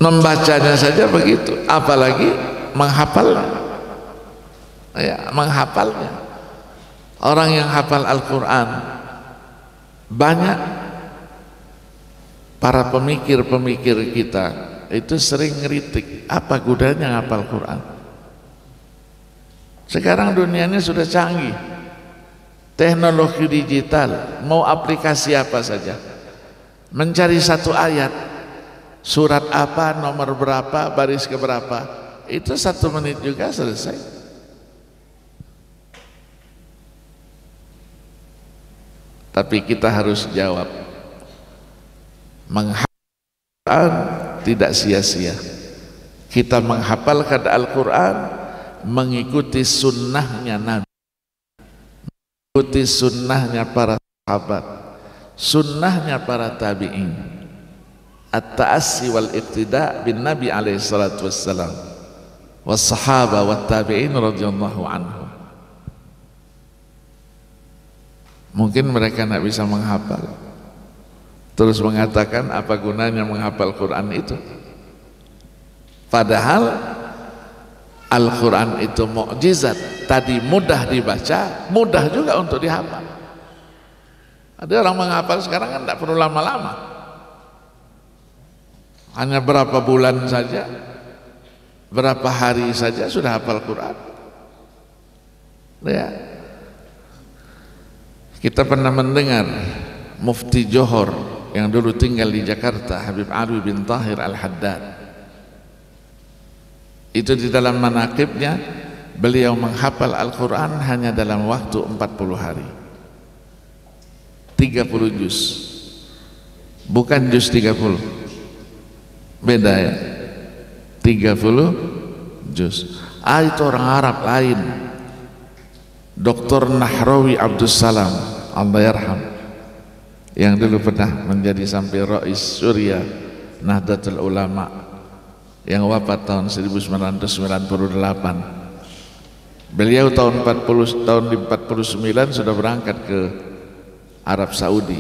Membacanya saja begitu, apalagi menghafalnya. Ya, menghafalnya. Orang yang hafal Al-Quran, banyak para pemikir-pemikir kita itu sering ngeritik, apa gunanya hafal Quran? Sekarang dunianya sudah canggih, teknologi digital, mau aplikasi apa saja, mencari satu ayat surat apa, nomor berapa, baris keberapa, itu 1 menit juga selesai. Tapi kita harus jawab, menghafal Al-Quran tidak sia-sia. Kita menghafalkan Al-Quran mengikuti sunnahnya Nabi, mengikuti sunnahnya para sahabat, sunnahnya para tabi'in, at-ta'assi wal iqtida' bin Nabi alaihi salatu wassalam was sahaba wat tabi'in radhiyallahu anhu. Mungkin mereka tidak bisa menghafal, terus mengatakan apa gunanya menghafal Quran itu, padahal Al-Quran itu mukjizat. Tadi mudah dibaca, mudah juga untuk dihafal. Ada orang menghafal sekarang kan tidak perlu lama-lama, hanya berapa bulan saja, berapa hari saja sudah hafal Quran. Ya, kita pernah mendengar Mufti Johor yang dulu tinggal di Jakarta, Habib Alwi bin Tahir Al-Haddad, itu di dalam manaqibnya beliau menghafal Al-Quran hanya dalam waktu 40 hari, 30 juz, bukan juz 30, beda ya, 30 juz. Itu orang Arab lain, Dr. Nahrawi Abdus Salam Allah yarham, yang dulu pernah menjadi sampai Rais Surya Nahdlatul Ulama, yang wafat tahun 1998. Beliau tahun 49 sudah berangkat ke Arab Saudi,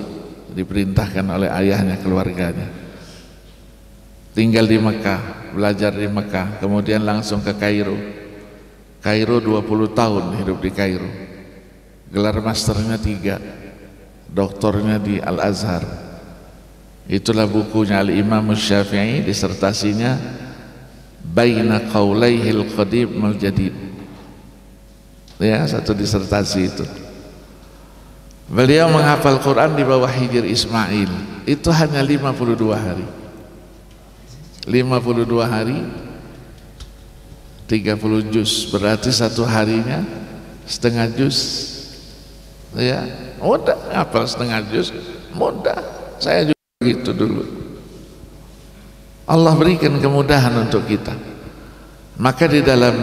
diperintahkan oleh ayahnya, keluarganya, tinggal di Mekah, belajar di Mekah, kemudian langsung ke Kairo. 20 tahun hidup di Kairo, gelar masternya 3, doktornya di Al-Azhar. Itulah bukunya Al-Imam Syafi'i, disertasinya Baina Qaulaihil Qadim Mal Jadid, ya, satu disertasi itu. Beliau menghafal Quran di bawah Hijr Ismail itu hanya 52 hari, 52 hari 30 juz, berarti satu harinya setengah juz. Ya, mudah hafal setengah juz, mudah. Saya juga gitu dulu. Allah berikan kemudahan untuk kita. Maka di dalam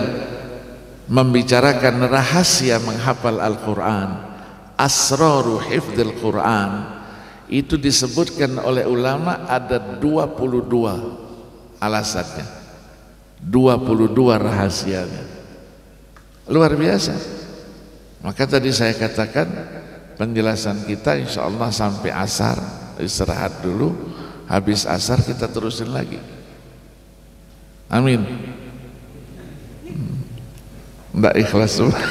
membicarakan rahasia menghafal Al-Quran, asraru hifdzil Quran, itu disebutkan oleh ulama ada 22 alasannya, 22 rahasianya, luar biasa. Maka tadi saya katakan penjelasan kita insya Allah sampai asar, istirahat dulu, habis asar kita terusin lagi. Amin. Enggak ikhlas semua.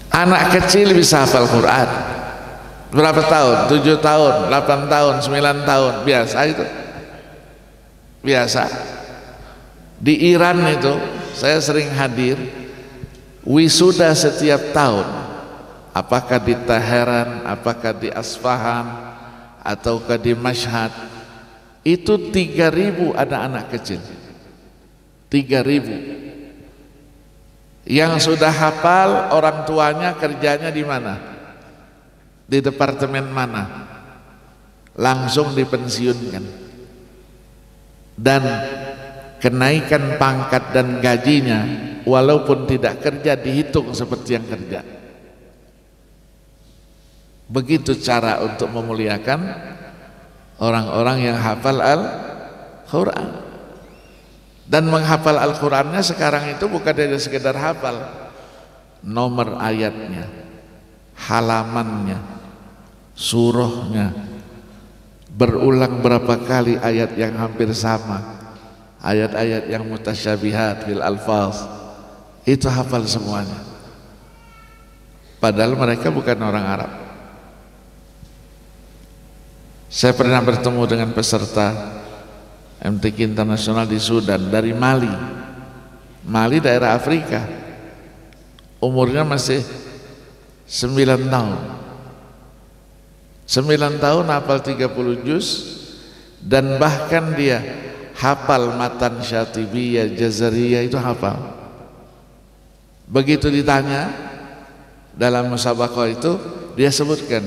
Anak kecil bisa hafal Quran berapa tahun? 7 tahun, 8 tahun, 9 tahun, biasa itu, biasa. Di Iran itu saya sering hadir wisuda setiap tahun, apakah di Teheran, apakah di Asfahan, ataukah di Mashhad, itu 3.000 ada anak kecil, 3.000 yang sudah hafal. Orang tuanya kerjanya di mana, di departemen mana, langsung dipensiunkan, dan kenaikan pangkat dan gajinya walaupun tidak kerja dihitung seperti yang kerja. Begitu cara untuk memuliakan orang-orang yang hafal Al-Quran. Dan menghafal Al-Qurannya sekarang itu bukan dari sekedar hafal, nomor ayatnya, halamannya, surahnya, berulang berapa kali ayat yang hampir sama, ayat-ayat yang mutasyabihat fil alfaz, itu hafal semuanya. Padahal mereka bukan orang Arab. Saya pernah bertemu dengan peserta MTQ internasional di Sudan dari Mali. Mali daerah Afrika. Umurnya masih 9 tahun. 9 tahun hafal 30 juz, dan bahkan dia hafal matan Syatibiyah, Jazariyah itu hafal. Begitu ditanya dalam musabaqah itu, dia sebutkan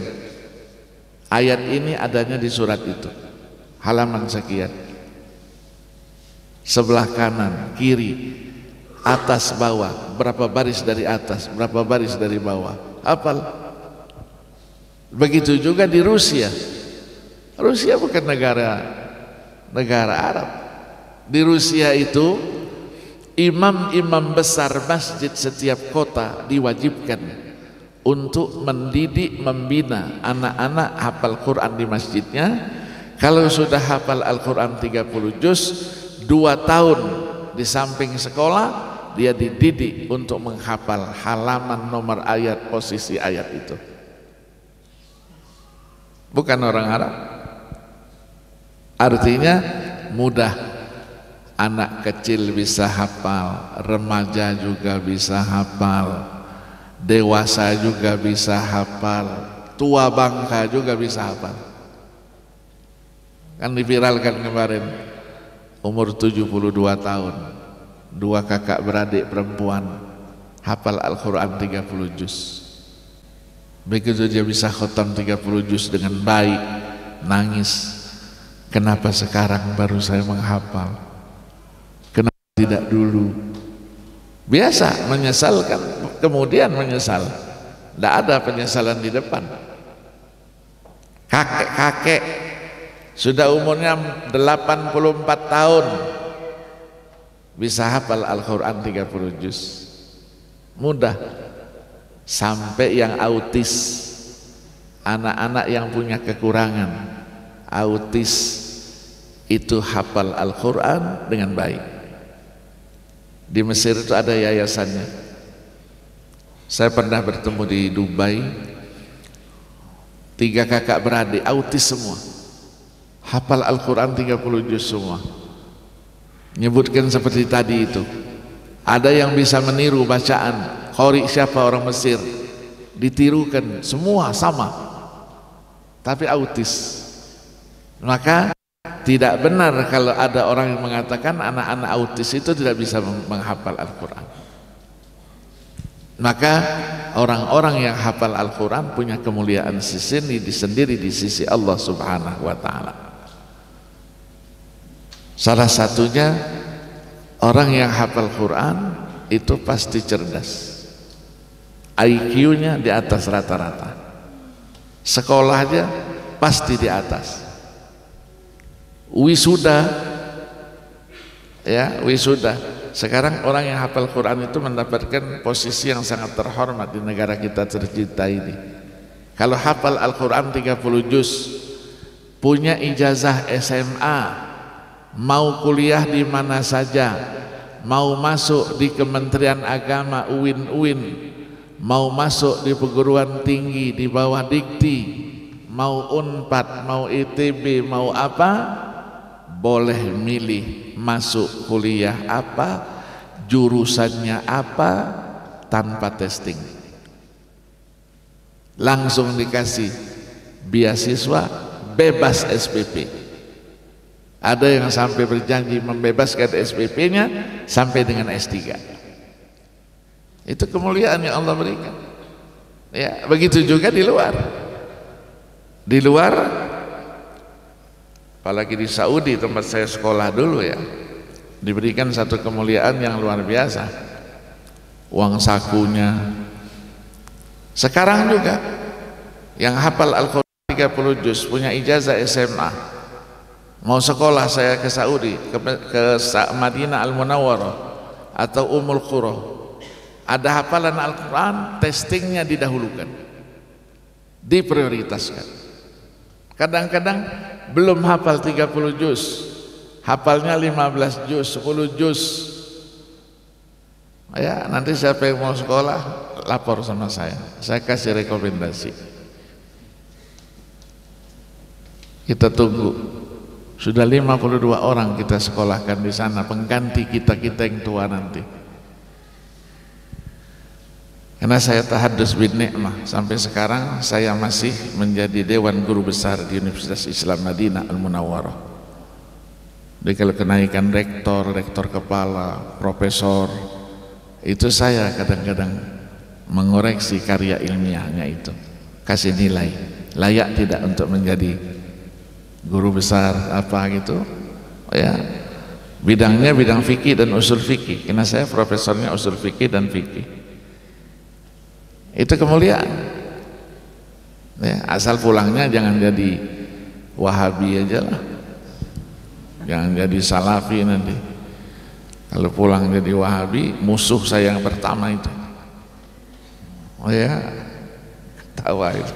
ayat ini adanya di surat itu, halaman sekian, sebelah kanan, kiri, atas, bawah, berapa baris dari atas, berapa baris dari bawah, hafal. Begitu juga di Rusia. Rusia bukan negara Arab. Di Rusia itu imam-imam besar masjid setiap kota diwajibkan untuk mendidik, membina anak-anak hafal Quran di masjidnya. Kalau sudah hafal Al-Quran 30 juz, 2 tahun di samping sekolah, dia dididik untuk menghafal halaman, nomor ayat, posisi ayat itu. Bukan orang Arab. Artinya mudah, anak kecil bisa hafal, remaja juga bisa hafal, dewasa juga bisa hafal, tua bangka juga bisa hafal. Kan diviralkan kemarin, umur 72 tahun, 2 kakak beradik perempuan hafal Al-Quran 30 juz. Begitu dia bisa khotam 30 juz dengan baik, nangis. Kenapa sekarang baru saya menghafal? Kenapa tidak dulu? Biasa menyesalkan, kemudian menyesal. Tidak ada penyesalan di depan. Kakek-kakek sudah umurnya 84 tahun bisa hafal Al-Quran 30 juz. Mudah. Sampai yang autis, anak-anak yang punya kekurangan autis itu hafal Al-Quran dengan baik. Di Mesir itu ada yayasannya. Saya pernah bertemu di Dubai, 3 kakak beradik autis semua, hafal Al-Quran 30 juz semua. Nyebutkan seperti tadi itu, ada yang bisa meniru bacaan qari siapa orang Mesir, ditirukan semua sama, tapi autis. Maka tidak benar kalau ada orang yang mengatakan anak-anak autis itu tidak bisa menghafal Al-Quran. Maka orang-orang yang hafal Al-Quran punya kemuliaan sendiri di sisi Allah Subhanahu wa Ta'ala. Salah satunya, orang yang hafal Quran itu pasti cerdas, IQ-nya di atas rata-rata, sekolahnya pasti di atas, wisuda, ya wisuda. Sekarang orang yang hafal Quran itu mendapatkan posisi yang sangat terhormat di negara kita tercinta ini. Kalau hafal Al-Quran 30 juz, punya ijazah SMA, mau kuliah di mana saja, mau masuk di Kementerian Agama, UIN, mau masuk di perguruan tinggi di bawah Dikti, mau Unpad, mau ITB, mau apa, boleh milih masuk kuliah apa, jurusannya apa, tanpa testing. Langsung dikasih beasiswa, bebas SPP. Ada yang sampai berjanji membebaskan SPP-nya sampai dengan S3. Itu kemuliaan yang Allah berikan. Ya, begitu juga di luar. Di luar, apalagi di Saudi tempat saya sekolah dulu ya, diberikan satu kemuliaan yang luar biasa. Uang sakunya. Sekarang juga yang hafal Al-Quran 30 juz, punya ijazah SMA, mau sekolah saya ke Saudi, ke Madinah Al-Munawwarah atau Ummul Qura, ada hafalan Al-Quran, testingnya didahulukan, diprioritaskan. Kadang-kadang belum hafal 30 juz, hafalnya 15 juz, 10 juz. Ya, nanti siapa yang mau sekolah lapor sama saya kasih rekomendasi. Kita tunggu. Sudah 52 orang kita sekolahkan di sana, pengganti kita yang tua nanti. Karena saya tahadus bin ni'mah, sampai sekarang saya masih menjadi Dewan Guru Besar di Universitas Islam Madinah Al-Munawwarah. Jadi kalau kenaikan rektor, rektor kepala, profesor, itu saya kadang-kadang mengoreksi karya ilmiahnya itu, kasih nilai layak tidak untuk menjadi guru besar apa gitu ya. Bidangnya bidang fikih dan usul fikih, karena saya profesornya usul fikih dan fikih. Itu kemuliaan ya, asal pulangnya jangan jadi Wahabi aja lah, jangan jadi Salafi nanti. Kalau pulang jadi Wahabi, musuh saya yang pertama itu. Oh ya, ketawa itu.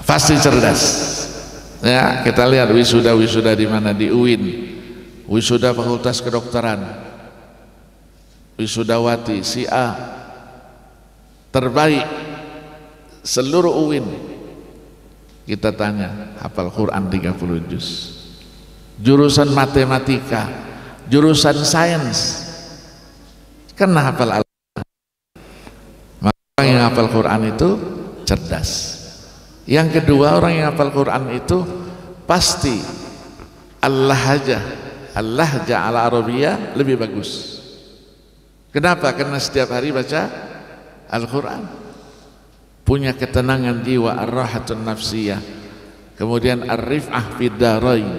Pasti cerdas ya. Kita lihat wisuda di mana, di UIN, wisuda Fakultas Kedokteran, wisudawati si A terbaik seluruh UIN. Kita tanya, hafal Quran 30 juz, jurusan matematika, jurusan sains, karena hafal Al-Quran. Orang yang hafal Quran itu cerdas. Yang kedua, orang yang hafal Quran itu pasti al-lahjah ala Arabiyah lebih bagus. Kenapa? Karena setiap hari baca Al-Quran, punya ketenangan jiwa, ar-rahatun nafsiyah, kemudian ar-rif'ah fid darain,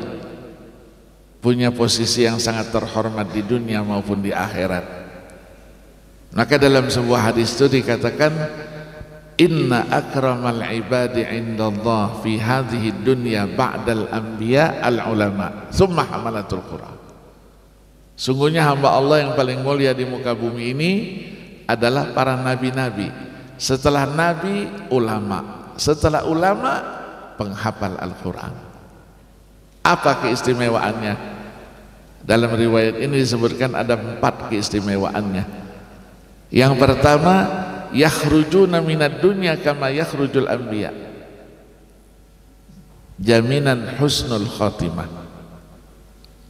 punya posisi yang sangat terhormat di dunia maupun di akhirat. Maka dalam sebuah hadis itu dikatakan, inna akramal ibadi indallah fi hadhihi dunya ba'dal anbiya al-ulama thumma hamalatul Quran. Sungguhnya hamba Allah yang paling mulia di muka bumi ini adalah para nabi-nabi, setelah nabi ulama, setelah ulama penghafal Al-Quran. Apa keistimewaannya? Dalam riwayat ini disebutkan ada 4 keistimewaannya. Yang pertama, yakhrujuna minad dunya kama yakhrujul anbiya, jaminan husnul khatimah,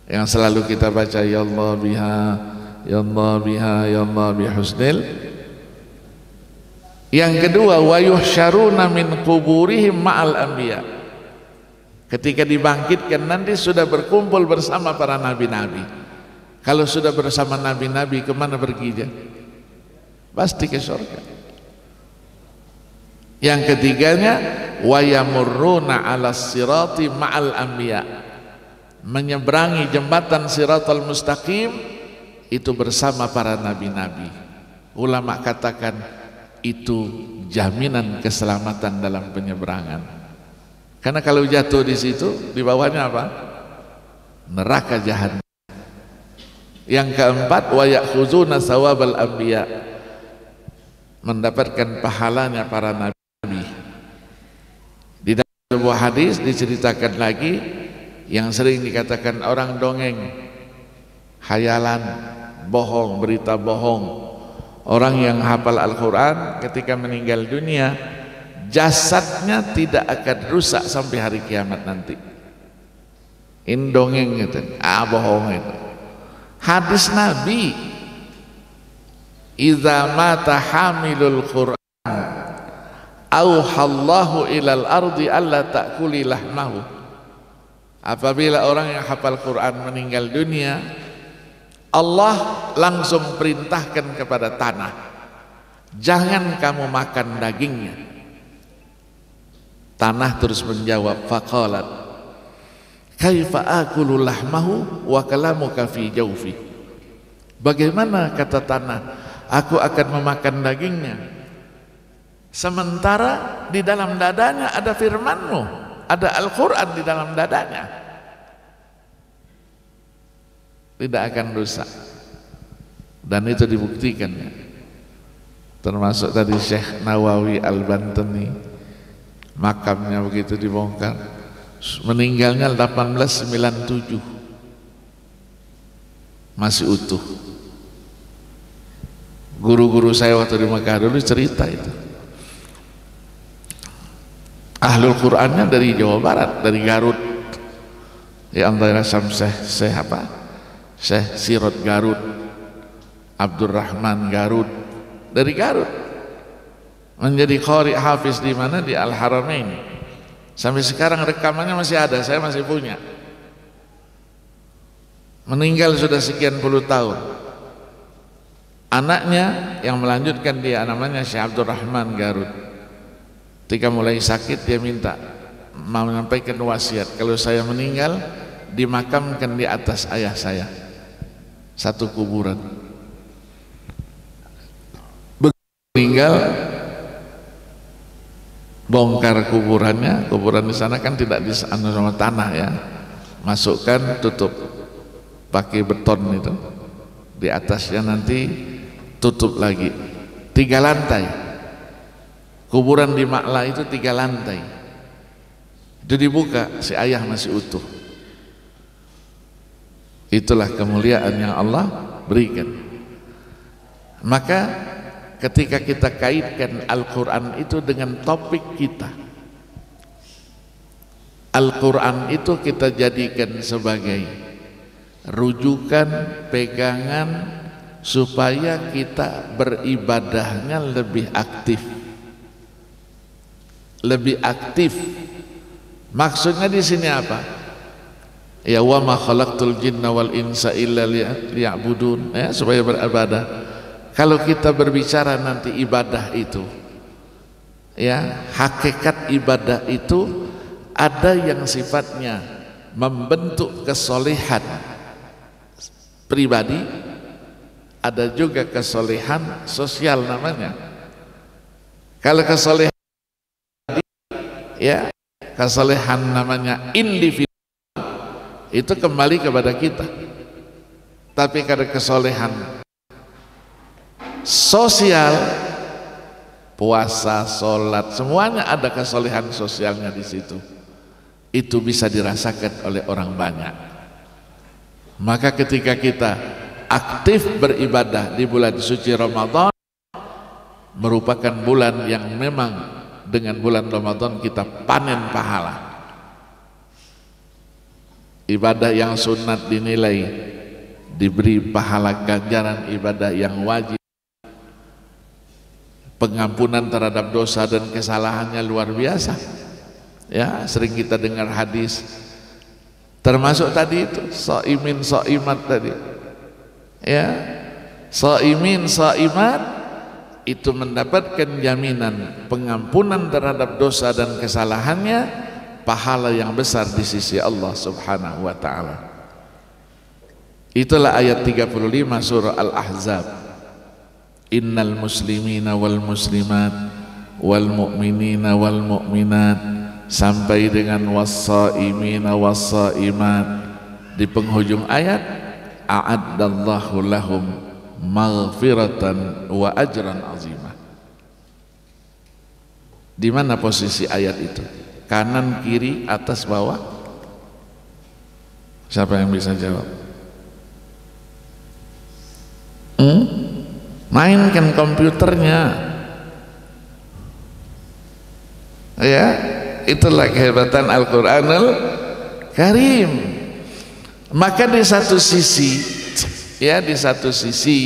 yang selalu kita baca, ya Allah biha, ya Allah biha, ya Allah bihusnil. Yang kedua, wa yuhsyaruna min quburihim ma'al anbiya, ketika dibangkitkan nanti sudah berkumpul bersama para nabi-nabi. Kalau sudah bersama nabi-nabi, kemana perginya? Pasti ke surga. Yang ketiganya, wa yamurruna 'alas sirati ma'al anbiya, menyeberangi jembatan Siratal Mustaqim itu bersama para nabi-nabi. Ulama katakan itu jaminan keselamatan dalam penyeberangan. Karena kalau jatuh di situ, di bawahnya apa? Neraka jahannam. Yang keempat, wa ya'khuzuna thawabal anbiya, mendapatkan pahalanya para nabi. Di dalam sebuah hadis diceritakan lagi, yang sering dikatakan orang dongeng, khayalan, bohong, berita bohong. Orang yang hafal Al-Quran ketika meninggal dunia, jasadnya tidak akan rusak sampai hari kiamat nanti. Ini dongeng gitu, bohong itu. Hadis Nabi, idza mata hamilul Quran auhallahu ilal ardi alla ta'kuli lahmahu. Apabila orang yang hafal Quran meninggal dunia, Allah langsung perintahkan kepada tanah, jangan kamu makan dagingnya. Tanah terus menjawab, faqalat kaifa akulu lahmahu wa kalamuka fi jawfi. Bagaimana, kata tanah, aku akan memakan dagingnya sementara di dalam dadanya ada firman-Mu, ada Al-Quran di dalam dadanya. Tidak akan rusak. Dan itu dibuktikan ya. Termasuk tadi Syekh Nawawi Al-Bantani, makamnya begitu dibongkar, meninggalnya 1897, masih utuh. Guru-guru saya waktu di Mekah dulu cerita itu, ahlul Qur'annya dari Jawa Barat, dari Garut. Ya antara Syekh Syekh Sirot Garut, Abdurrahman Garut dari Garut, menjadi qari hafiz di mana, di Al-Haramain. Sampai sekarang rekamannya masih ada, saya masih punya. Meninggal sudah sekian puluh tahun. Anaknya yang melanjutkan dia namanya Syekh Abdurrahman Garut. Ketika mulai sakit dia minta, mau menyampaikan wasiat, kalau saya meninggal dimakamkan di atas ayah saya, satu kuburan. Begitu meninggal, bongkar kuburannya. Kuburan di sana kan tidak di sama tanah ya, masukkan, tutup pakai beton itu, di atasnya nanti tutup lagi, 3 lantai. Kuburan di Makla itu 3 lantai. Itu dibuka, si ayah masih utuh. Itulah kemuliaan yang Allah berikan. Maka ketika kita kaitkan Al-Quran itu dengan topik kita, Al-Quran itu kita jadikan sebagai rujukan, pegangan, supaya kita beribadahnya lebih aktif. Lebih aktif. Maksudnya di sini apa? Ya, wa ma khalaqtul jinna wal insa illa liya'budun, ya, supaya beribadah. Kalau kita berbicara nanti ibadah itu, ya, hakikat ibadah itu ada yang sifatnya membentuk kesolehan pribadi, ada juga kesolehan sosial namanya. Kalau kesolehan, ya, kesolehan namanya individu, itu kembali kepada kita. Tapi kalau kesolehan sosial, puasa, sholat, semuanya ada kesolehan sosialnya di situ. Itu bisa dirasakan oleh orang banyak. Maka ketika kita aktif beribadah di bulan suci Ramadan, merupakan bulan yang memang dengan bulan Ramadan kita panen pahala. Ibadah yang sunat dinilai diberi pahala ganjaran ibadah yang wajib. Pengampunan terhadap dosa dan kesalahannya luar biasa. Ya, sering kita dengar hadis, termasuk tadi itu shaimin shaimat tadi. Ya, shaimin shaimat itu mendapatkan jaminan pengampunan terhadap dosa dan kesalahannya, pahala yang besar di sisi Allah Subhanahu wa taala. Itulah ayat 35 surah Al-Ahzab. Innal muslimina wal muslimat wal mu'minina wal mu'minat sampai dengan was-shaimina was-shaimat. Di penghujung ayat, a'addallahu lahum maghfiratan wa ajran azimah. Di mana posisi ayat itu? Kanan, kiri, atas, bawah? Siapa yang bisa jawab? Mainkan komputernya. Ya, itulah kehebatan Al-Quranul Karim. Maka di satu sisi, ya, di satu sisi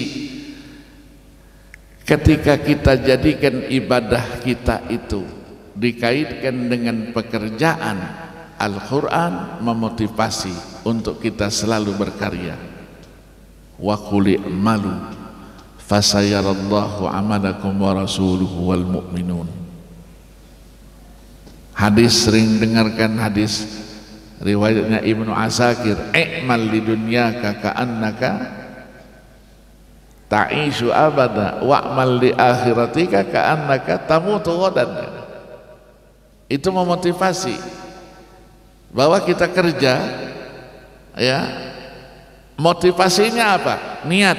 ketika kita jadikan ibadah kita itu dikaitkan dengan pekerjaan, Al-Quran memotivasi untuk kita selalu berkarya. Wa qul i'malu fasayarallahu amalakum wa rasuluhu wal mu'minun. Hadis, sering dengarkan hadis riwayatnya Ibnu Asakir, i'mal li dunyaka ka'annaka ta'ishu abada wa'mal li akhiratika ka'annaka tamutu ghadan. Itu memotivasi bahwa kita kerja, ya, motivasinya apa? Niat.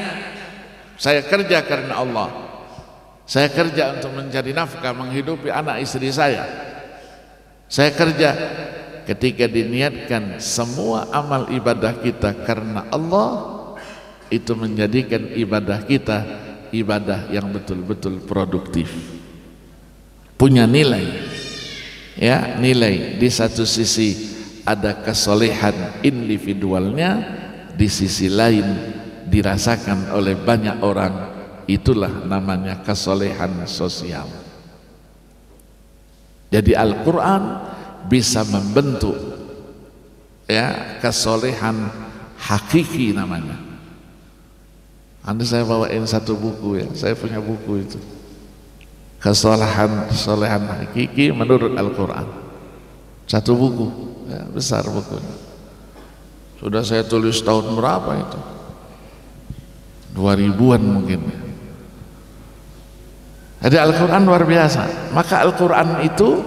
Saya kerja karena Allah. Saya kerja untuk mencari nafkah, menghidupi anak istri saya. Saya kerja. Ketika diniatkan semua amal ibadah kita karena Allah, itu menjadikan ibadah kita ibadah yang betul-betul produktif, punya nilai. Ya, nilai. Di satu sisi ada kesolehan individualnya, di sisi lain dirasakan oleh banyak orang, itulah namanya kesolehan sosial. Jadi Al-Quran bisa membentuk ya kesolehan hakiki namanya. Nanti saya bawain satu buku ya, saya punya buku itu, kesolehan hakiki menurut Al-Quran. Satu buku ya, besar bukunya. Sudah saya tulis tahun berapa itu? 2000-an mungkin. Jadi Al-Quran luar biasa. Maka Al-Quran itu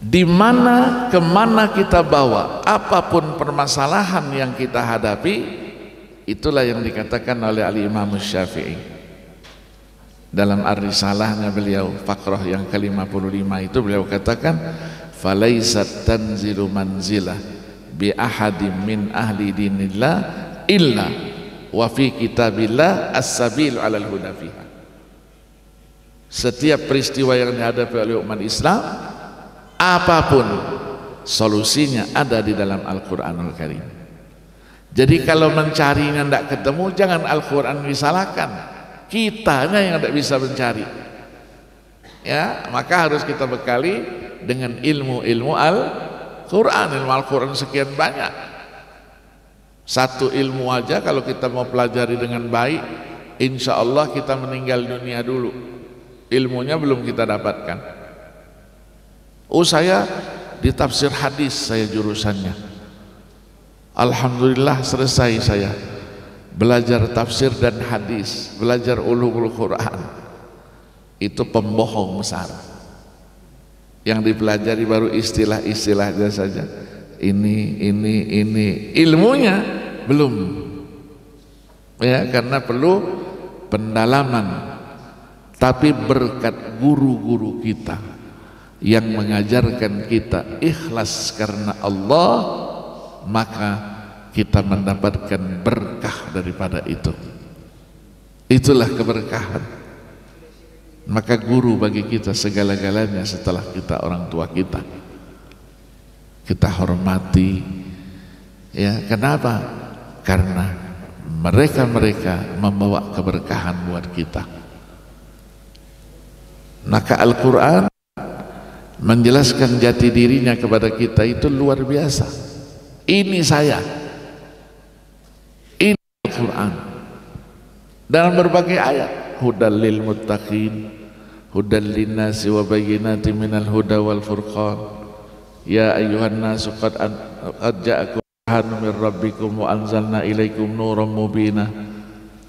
dimana kemana kita bawa, apapun permasalahan yang kita hadapi, itulah yang dikatakan oleh Al-Imam Syafi'i dalam Ar-Risalahnya beliau, Faqrah yang ke-55 itu beliau katakan, falaisat tanzilu manzilah bi ahadim min ahli dinillah illa wa fi kitabillah as-sabil 'alal huda fiha. Setiap peristiwa yang dihadapi oleh umat Islam, apapun solusinya ada di dalam Al-Quranul Karim. Jadi kalau mencarinya tidak ketemu, jangan Al-Quran disalahkan, kitanya yang tidak bisa mencari ya. Maka harus kita bekali dengan ilmu-ilmu Al-Quran. Ilmu Al-Quran sekian banyak. Satu ilmu aja kalau kita mau pelajari dengan baik, insya Allah kita meninggal dunia dulu, ilmunya belum kita dapatkan. Saya di tafsir hadis, saya jurusannya, alhamdulillah selesai saya belajar tafsir dan hadis, belajar ulumul Quran. Itu pembohong besar. Yang dipelajari baru istilah-istilahnya saja. Ini, ilmunya belum. Ya, karena perlu pendalaman. Tapi berkat guru-guru kita yang mengajarkan kita ikhlas karena Allah, maka kita mendapatkan berkah daripada itu. Itulah keberkahan. Maka guru bagi kita segala-galanya setelah kita orang tua kita. Kita hormati. Ya, kenapa? Karena mereka membawa keberkahan buat kita. Maka Al-Quran menjelaskan jati dirinya kepada kita itu luar biasa. Ini saya, ini Al-Quran dalam berbagai ayat. Hudal lil muttaqin, hudal linnasi wa bayyinatin minal huda wal furqan. Ya ayyuhan nasu qad ja'akum burhanun min rabbikum wa anzalna ilaikum nuran mubina.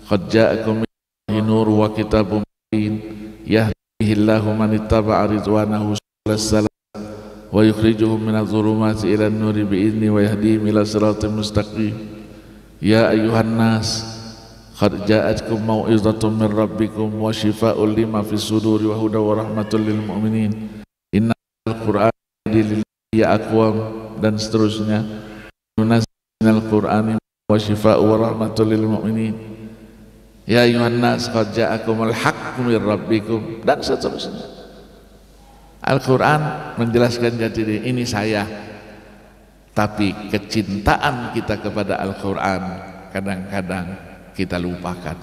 Qad ja'akum min nur wa kitabun mubin. Yahdihillahu man ittaba'a ridwanahu salam wa yukhrijuhum minadh dhulumati ilan nuri bi'izni wa yahdihim ila siratin mustaqim. Ya ayyuhan nas qad ja'atkum mau'izatun min rabbikum wa shifaa'un lima fis suduri wa huda wa rahmatul lil mu'minin. Innal Qur'ana lil ya aqwam, dan seterusnya. Nunazzilul Qur'ani wa shifaa'un wa rahmatul lil mu'minin. Ya ayyuhan nas qad ja'akumul haqqu min rabbikum, dan seterusnya. Al-Quran menjelaskan jati diri, ini saya. Tapi kecintaan kita kepada Al-Quran kadang-kadang kita lupakan.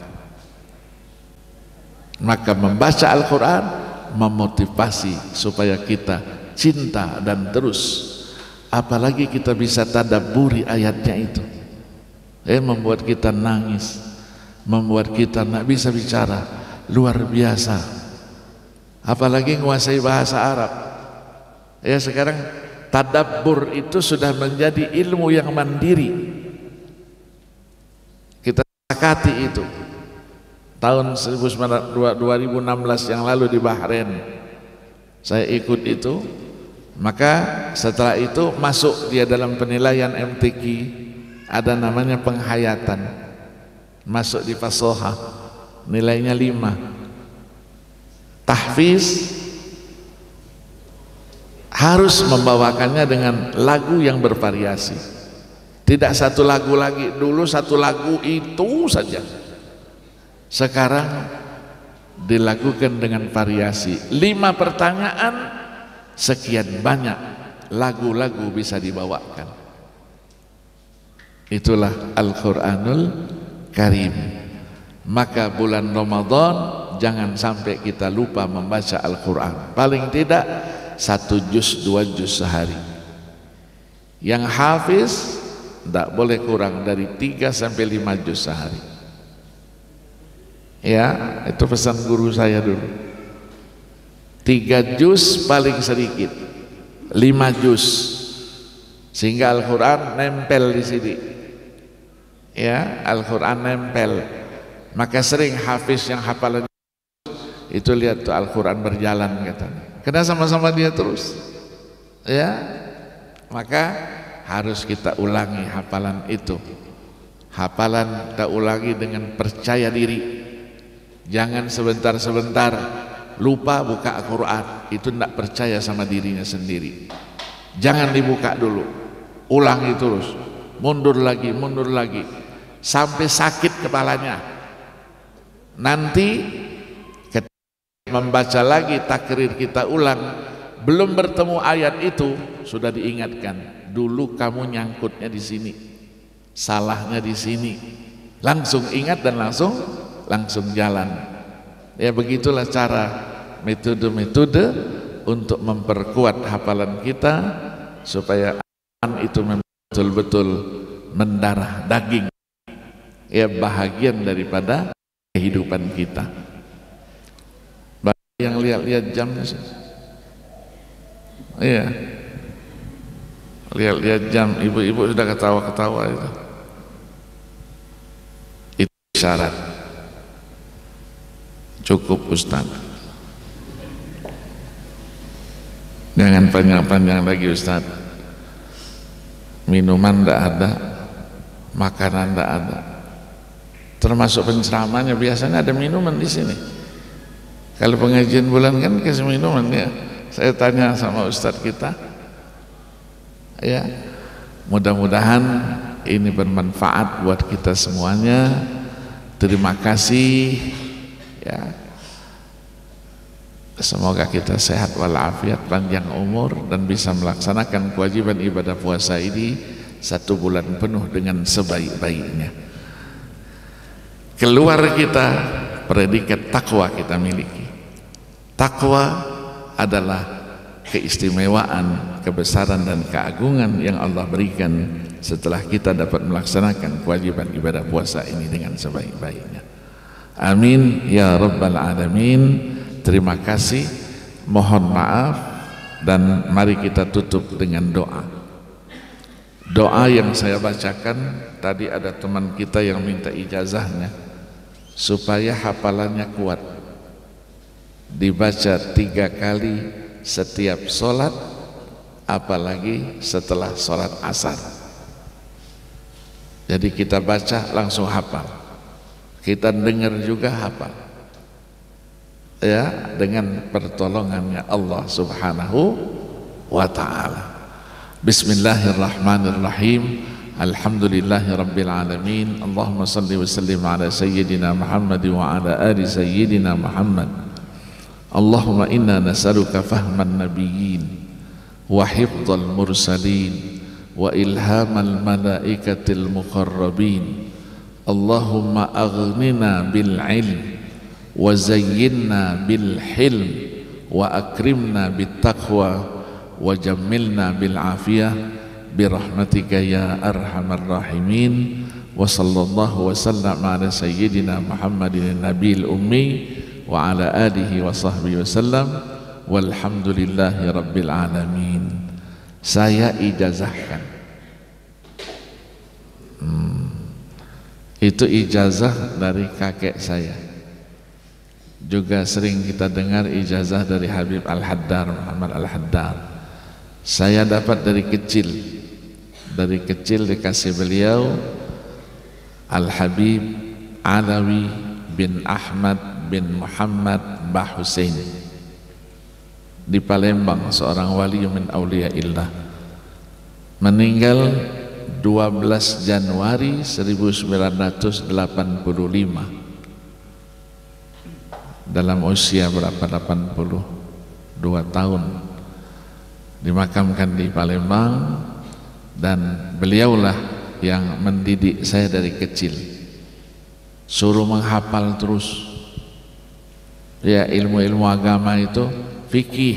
Maka membaca Al-Quran memotivasi supaya kita cinta dan terus. Apalagi kita bisa tadabburi ayatnya itu, membuat kita nangis, membuat kita tak bisa bicara, luar biasa. Apalagi menguasai bahasa Arab. Ya, sekarang tadabbur itu sudah menjadi ilmu yang mandiri. Kita sepakati itu. Tahun 2016 yang lalu di Bahrain, saya ikut itu. Maka setelah itu masuk dia dalam penilaian MTQ, ada namanya penghayatan. Masuk di fasoha, nilainya 5. Tahfiz harus membawakannya dengan lagu yang bervariasi, tidak satu lagu lagi. Dulu satu lagu itu saja, sekarang dilakukan dengan variasi. 5 pertanyaan, sekian banyak lagu-lagu bisa dibawakan. Itulah Al-Quranul karim. Maka bulan Ramadan jangan sampai kita lupa membaca Al-Quran, paling tidak 1 juz 2 juz sehari. Yang hafiz tidak boleh kurang dari 3 sampai 5 juz sehari. Ya, itu pesan guru saya dulu. 3 juz paling sedikit, 5 juz, sehingga Al-Quran nempel di sini. Ya, Al-Quran nempel. Maka sering hafiz yang hafalan itu lihat tuh Al-Quran berjalan katanya, karena sama-sama dia terus. Ya, maka harus kita ulangi hafalan itu. Hafalan kita ulangi dengan percaya diri. Jangan sebentar-sebentar lupa buka Al-Quran, itu tidak percaya sama dirinya sendiri. Jangan dibuka dulu, ulangi terus, mundur lagi sampai sakit kepalanya. Nanti ketika membaca lagi takrir kita ulang, belum bertemu ayat itu sudah diingatkan, dulu kamu nyangkutnya di sini, salahnya di sini. Langsung ingat dan langsung jalan. Ya, begitulah cara, metode-metode untuk memperkuat hafalan kita supaya Al-Quran itu betul-betul mendarah daging, ya, bahagian daripada kehidupan kita. Banyak yang lihat-lihat jamnya sih. Iya, lihat-lihat jam, ibu-ibu sudah ketawa-ketawa itu. Itu syarat. Cukup Ustaz, jangan panjang-panjang lagi Ustaz. Minuman tidak ada, makanan tidak ada, termasuk penceramahnya biasanya ada minuman di sini. Kalau pengajian bulan kan kasih minuman ya. Saya tanya sama Ustaz kita, ya, mudah-mudahan ini bermanfaat buat kita semuanya. Terima kasih. Ya, semoga kita sehat walafiat, panjang umur, dan bisa melaksanakan kewajiban ibadah puasa ini 1 bulan penuh dengan sebaik-baiknya. Keluar kita predikat takwa kita miliki. Takwa adalah keistimewaan, kebesaran dan keagungan yang Allah berikan setelah kita dapat melaksanakan kewajiban ibadah puasa ini dengan sebaik-baiknya. Amin ya rabbal alamin. Terima kasih, mohon maaf, dan mari kita tutup dengan doa. Doa yang saya bacakan tadi, ada teman kita yang minta ijazahnya supaya hafalannya kuat, dibaca 3 kali setiap sholat, apalagi setelah sholat asar. Jadi kita baca langsung hafal, kita dengar juga hafal, ya, dengan pertolongannya Allah subhanahu wa ta'ala. Bismillahirrahmanirrahim. Alhamdulillahi rabbil alamin. Allahumma salli wa sallim ala sayyidina Muhammad wa ala ali sayyidina Muhammad. Allahumma inna nas'aluka fahman nabiyyin wa hifdzal mursalin wa ilhamal malaikatil muqarrabin. Allahumma aghnina bil ilm wa zayyinna bil hilm wa akrimna bit taqwa wa jammilna bil afiyah birahmatika ya arhamar rahimin. Wa sallallahu wa sallam ala sayyidina Muhammadin nabiyil ummi wa ala alihi wa sahbihi wa sallam walhamdulillahi rabbil alamin. Saya ijazahkan. Itu ijazah dari kakek saya. Juga sering kita dengar ijazah dari Habib Al-Haddar, Muhammad Al-Haddar. Saya dapat dari kecil dikasih beliau Al-Habib Alawi bin Ahmad bin Muhammad Bah Hussein di Palembang, seorang wali min auliyaillah, meninggal 12 Januari 1985 dalam usia berapa, 82 tahun, dimakamkan di suruh menghafal terus. Ya, ilmu-ilmu agama itu fikih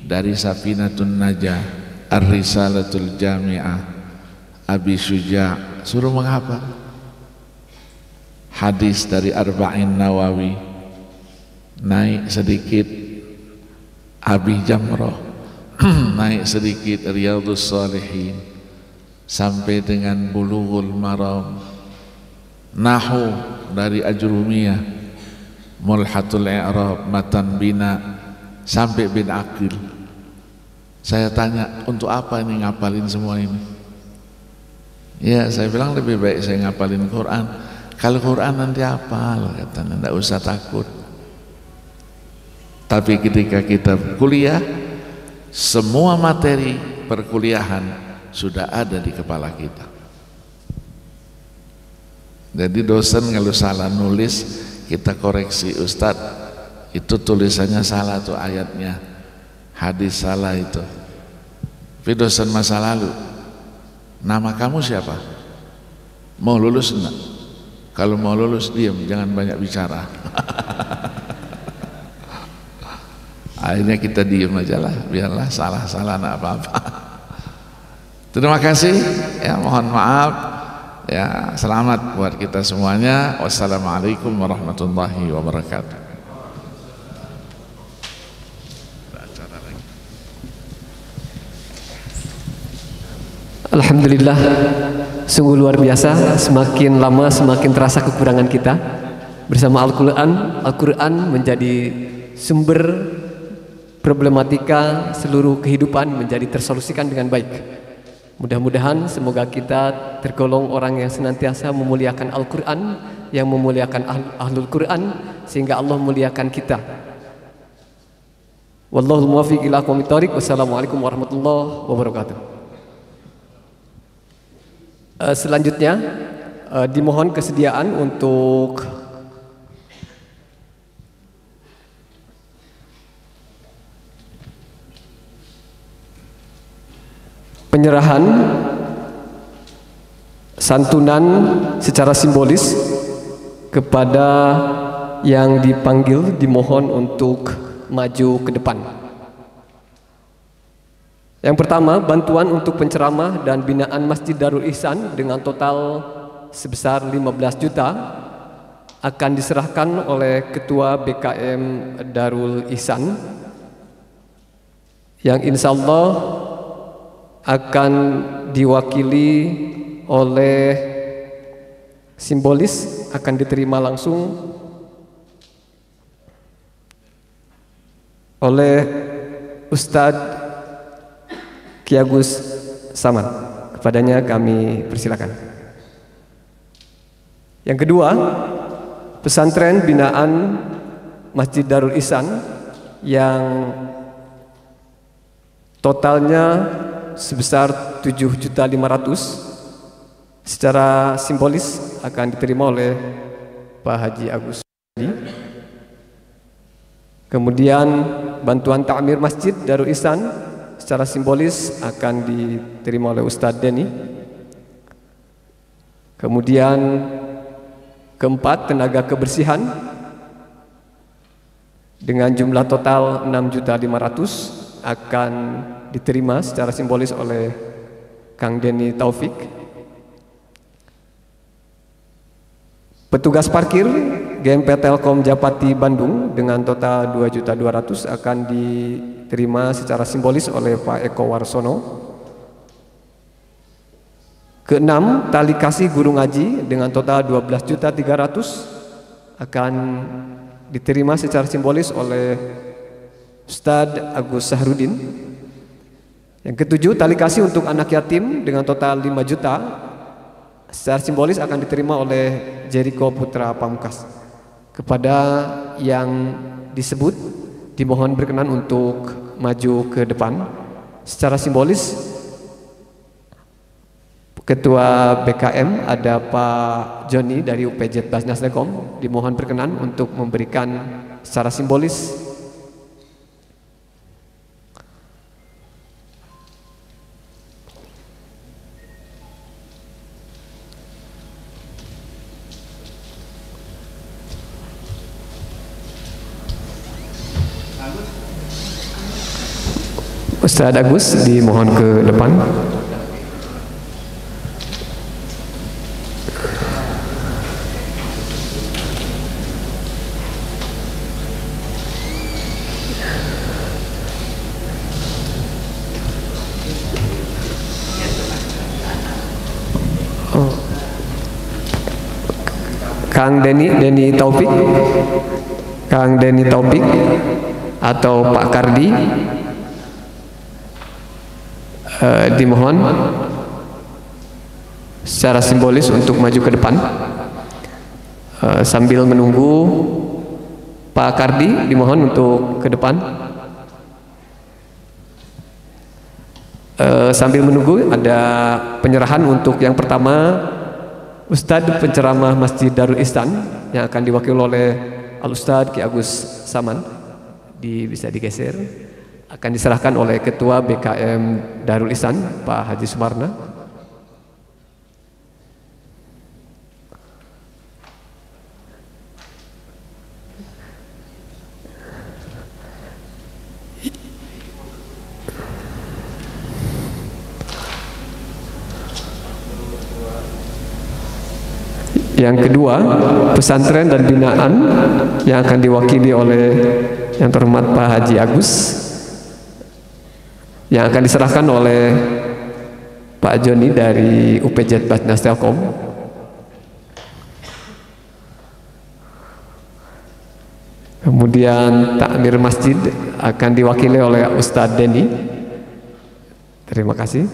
dari Safinatun Najah, Ar-Risalatul Jami'ah, Abi Syuja', suruh menghafal. Hadis dari Arba'in Nawawi, naik sedikit Abi Jamroh, naik sedikit Riyadhus Shalihin, sampai dengan Bulughul Maram, Nahu dari Ajrumiyah, Mulhatul I'rab, Matan Bina, sampai bin Aqil. Saya tanya, untuk apa ini ngapalin semua ini? Ya, saya bilang lebih baik saya ngapalin Quran. Kalau Quran nanti hafal, katanya, tidak usah takut. Tapi ketika kita kuliah, semua materi perkuliahan sudah ada di kepala kita. Jadi dosen kalau salah nulis, kita koreksi, Ustadz itu tulisannya salah tuh ayatnya, hadis salah itu. Tapi dosen masa lalu, nama kamu siapa? Mau lulus enggak? Kalau mau lulus diam, jangan banyak bicara. Akhirnya kita diam aja lah, biarlah salah-salah enggak apa-apa. Terima kasih, ya, mohon maaf, ya, selamat buat kita semuanya. Wassalamualaikum warahmatullahi wabarakatuh. Alhamdulillah, sungguh luar biasa. Semakin lama semakin terasa kekurangan kita. Bersama Al-Quran, Al-Quran menjadi sumber problematika seluruh kehidupan, menjadi tersolusikan dengan baik. Mudah-mudahan semoga kita tergolong orang yang senantiasa memuliakan Al-Quran, yang memuliakan Ahlul Quran, sehingga Allah memuliakan kita. Wallahul muwaffiq ila aqwamit thoriq. Wassalamualaikum warahmatullahi wabarakatuh. Selanjutnya dimohon kesediaan untuk penyerahan santunan secara simbolis kepada yang dipanggil, dimohon untuk maju ke depan. Yang pertama, bantuan untuk penceramah dan binaan Masjid Darul Ihsan dengan total sebesar 15 juta akan diserahkan oleh Ketua BKM Darul Ihsan, yang insya Allah akan diwakili oleh simbolis, akan diterima langsung oleh Ustadz Ki Agus Samad. Kepadanya kami persilakan. Yang kedua, pesantren binaan Masjid Darul Ihsan yang totalnya sebesar 7.500.000 secara simbolis akan diterima oleh Pak Haji Agus. Kemudian bantuan ta'mir Masjid Darul Ihsan secara simbolis akan diterima oleh Ustadz Denny. Kemudian keempat, tenaga kebersihan dengan jumlah total 6.500.000 akan diterima secara simbolis oleh Kang Denny Taufik. Petugas parkir GMP Telkom Japati Bandung dengan total 2.200.000 akan diterima secara simbolis oleh Pak Eko Warsono. Keenam, tali kasih guru ngaji dengan total 12.300.000 akan diterima secara simbolis oleh Ustadz Agus Sahrudin. Yang ketujuh, tali kasih untuk anak yatim dengan total 5 juta secara simbolis akan diterima oleh Jericho Putra Pamungkas. Kepada yang disebut dimohon berkenan untuk maju ke depan. Secara simbolis Ketua BKM ada Pak Joni dari UPJ Basnas Telekom, dimohon berkenan untuk memberikan secara simbolis Ustadz Agus dimohon ke depan. Kang Denny Taufik, Kang Denny Taufik atau Pak Kardi, dimohon secara simbolis untuk maju ke depan. Sambil menunggu Pak Kardi dimohon untuk ke depan. Sambil menunggu ada penyerahan untuk yang pertama, Ustadz penceramah Masjid Darul Ihsan yang akan diwakili oleh Al-Ustadz Ki Agus Saman. Bisa digeser. Akan diserahkan oleh Ketua BKM Darul Ihsan Pak Haji Sumarna. Yang kedua, pesantren dan binaan yang akan diwakili oleh yang terhormat Pak Haji Agus, yang akan diserahkan oleh Pak Joni dari UPJ Basnas Telkom. Kemudian takmir masjid akan diwakili oleh Ustadz Denny. Terima kasih.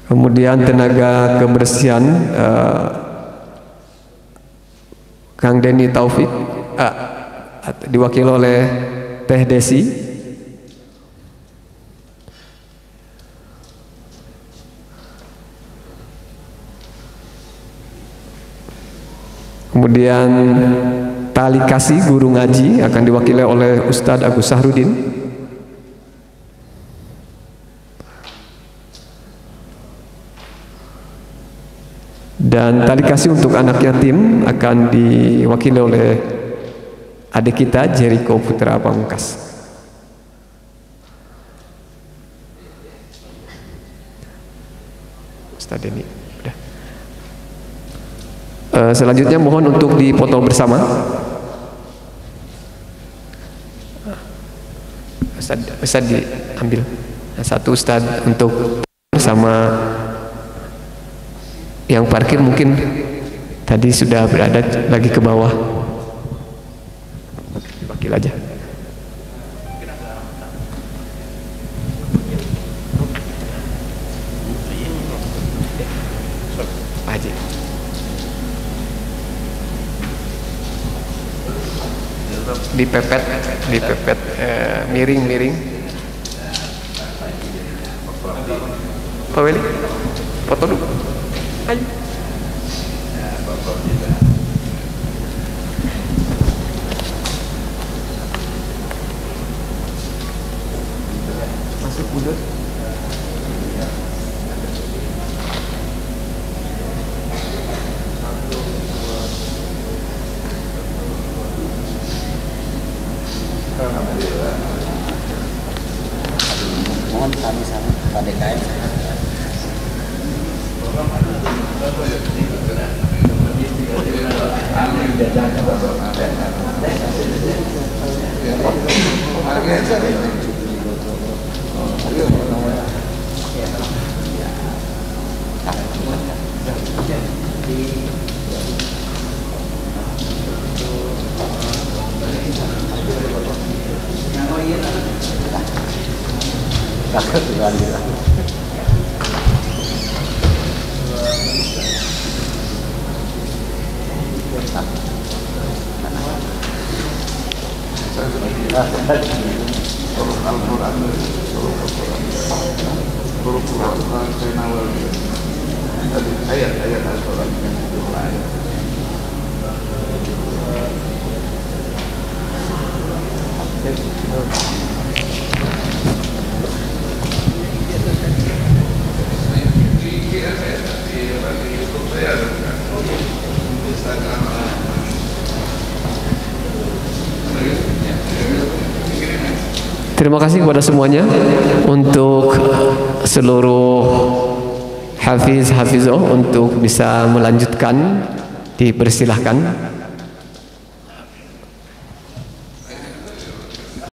Kemudian tenaga kebersihan Kang Denny Taufik diwakili oleh Teh Desi. Kemudian tali kasih guru ngaji akan diwakili oleh Ustadz Agus Sahrudin. Dan tali kasih untuk anak yatim akan diwakili oleh adik kita Jericho Putra Pamungkas. Ustadz Denny, udah. Selanjutnya mohon untuk dipoto bersama. Ustadz diambil. Satu Ustadz untuk bersama. Yang parkir mungkin tadi sudah berada lagi ke bawah. Wakil aja. Pak Haji. Dipepet, miring. Pak Weli, foto dulu. Ayo. Masuk udah. Mohon kami sama Pak DKM. Terima kasih kepada semuanya. Untuk seluruh hafizah untuk bisa melanjutkan, dipersilahkan.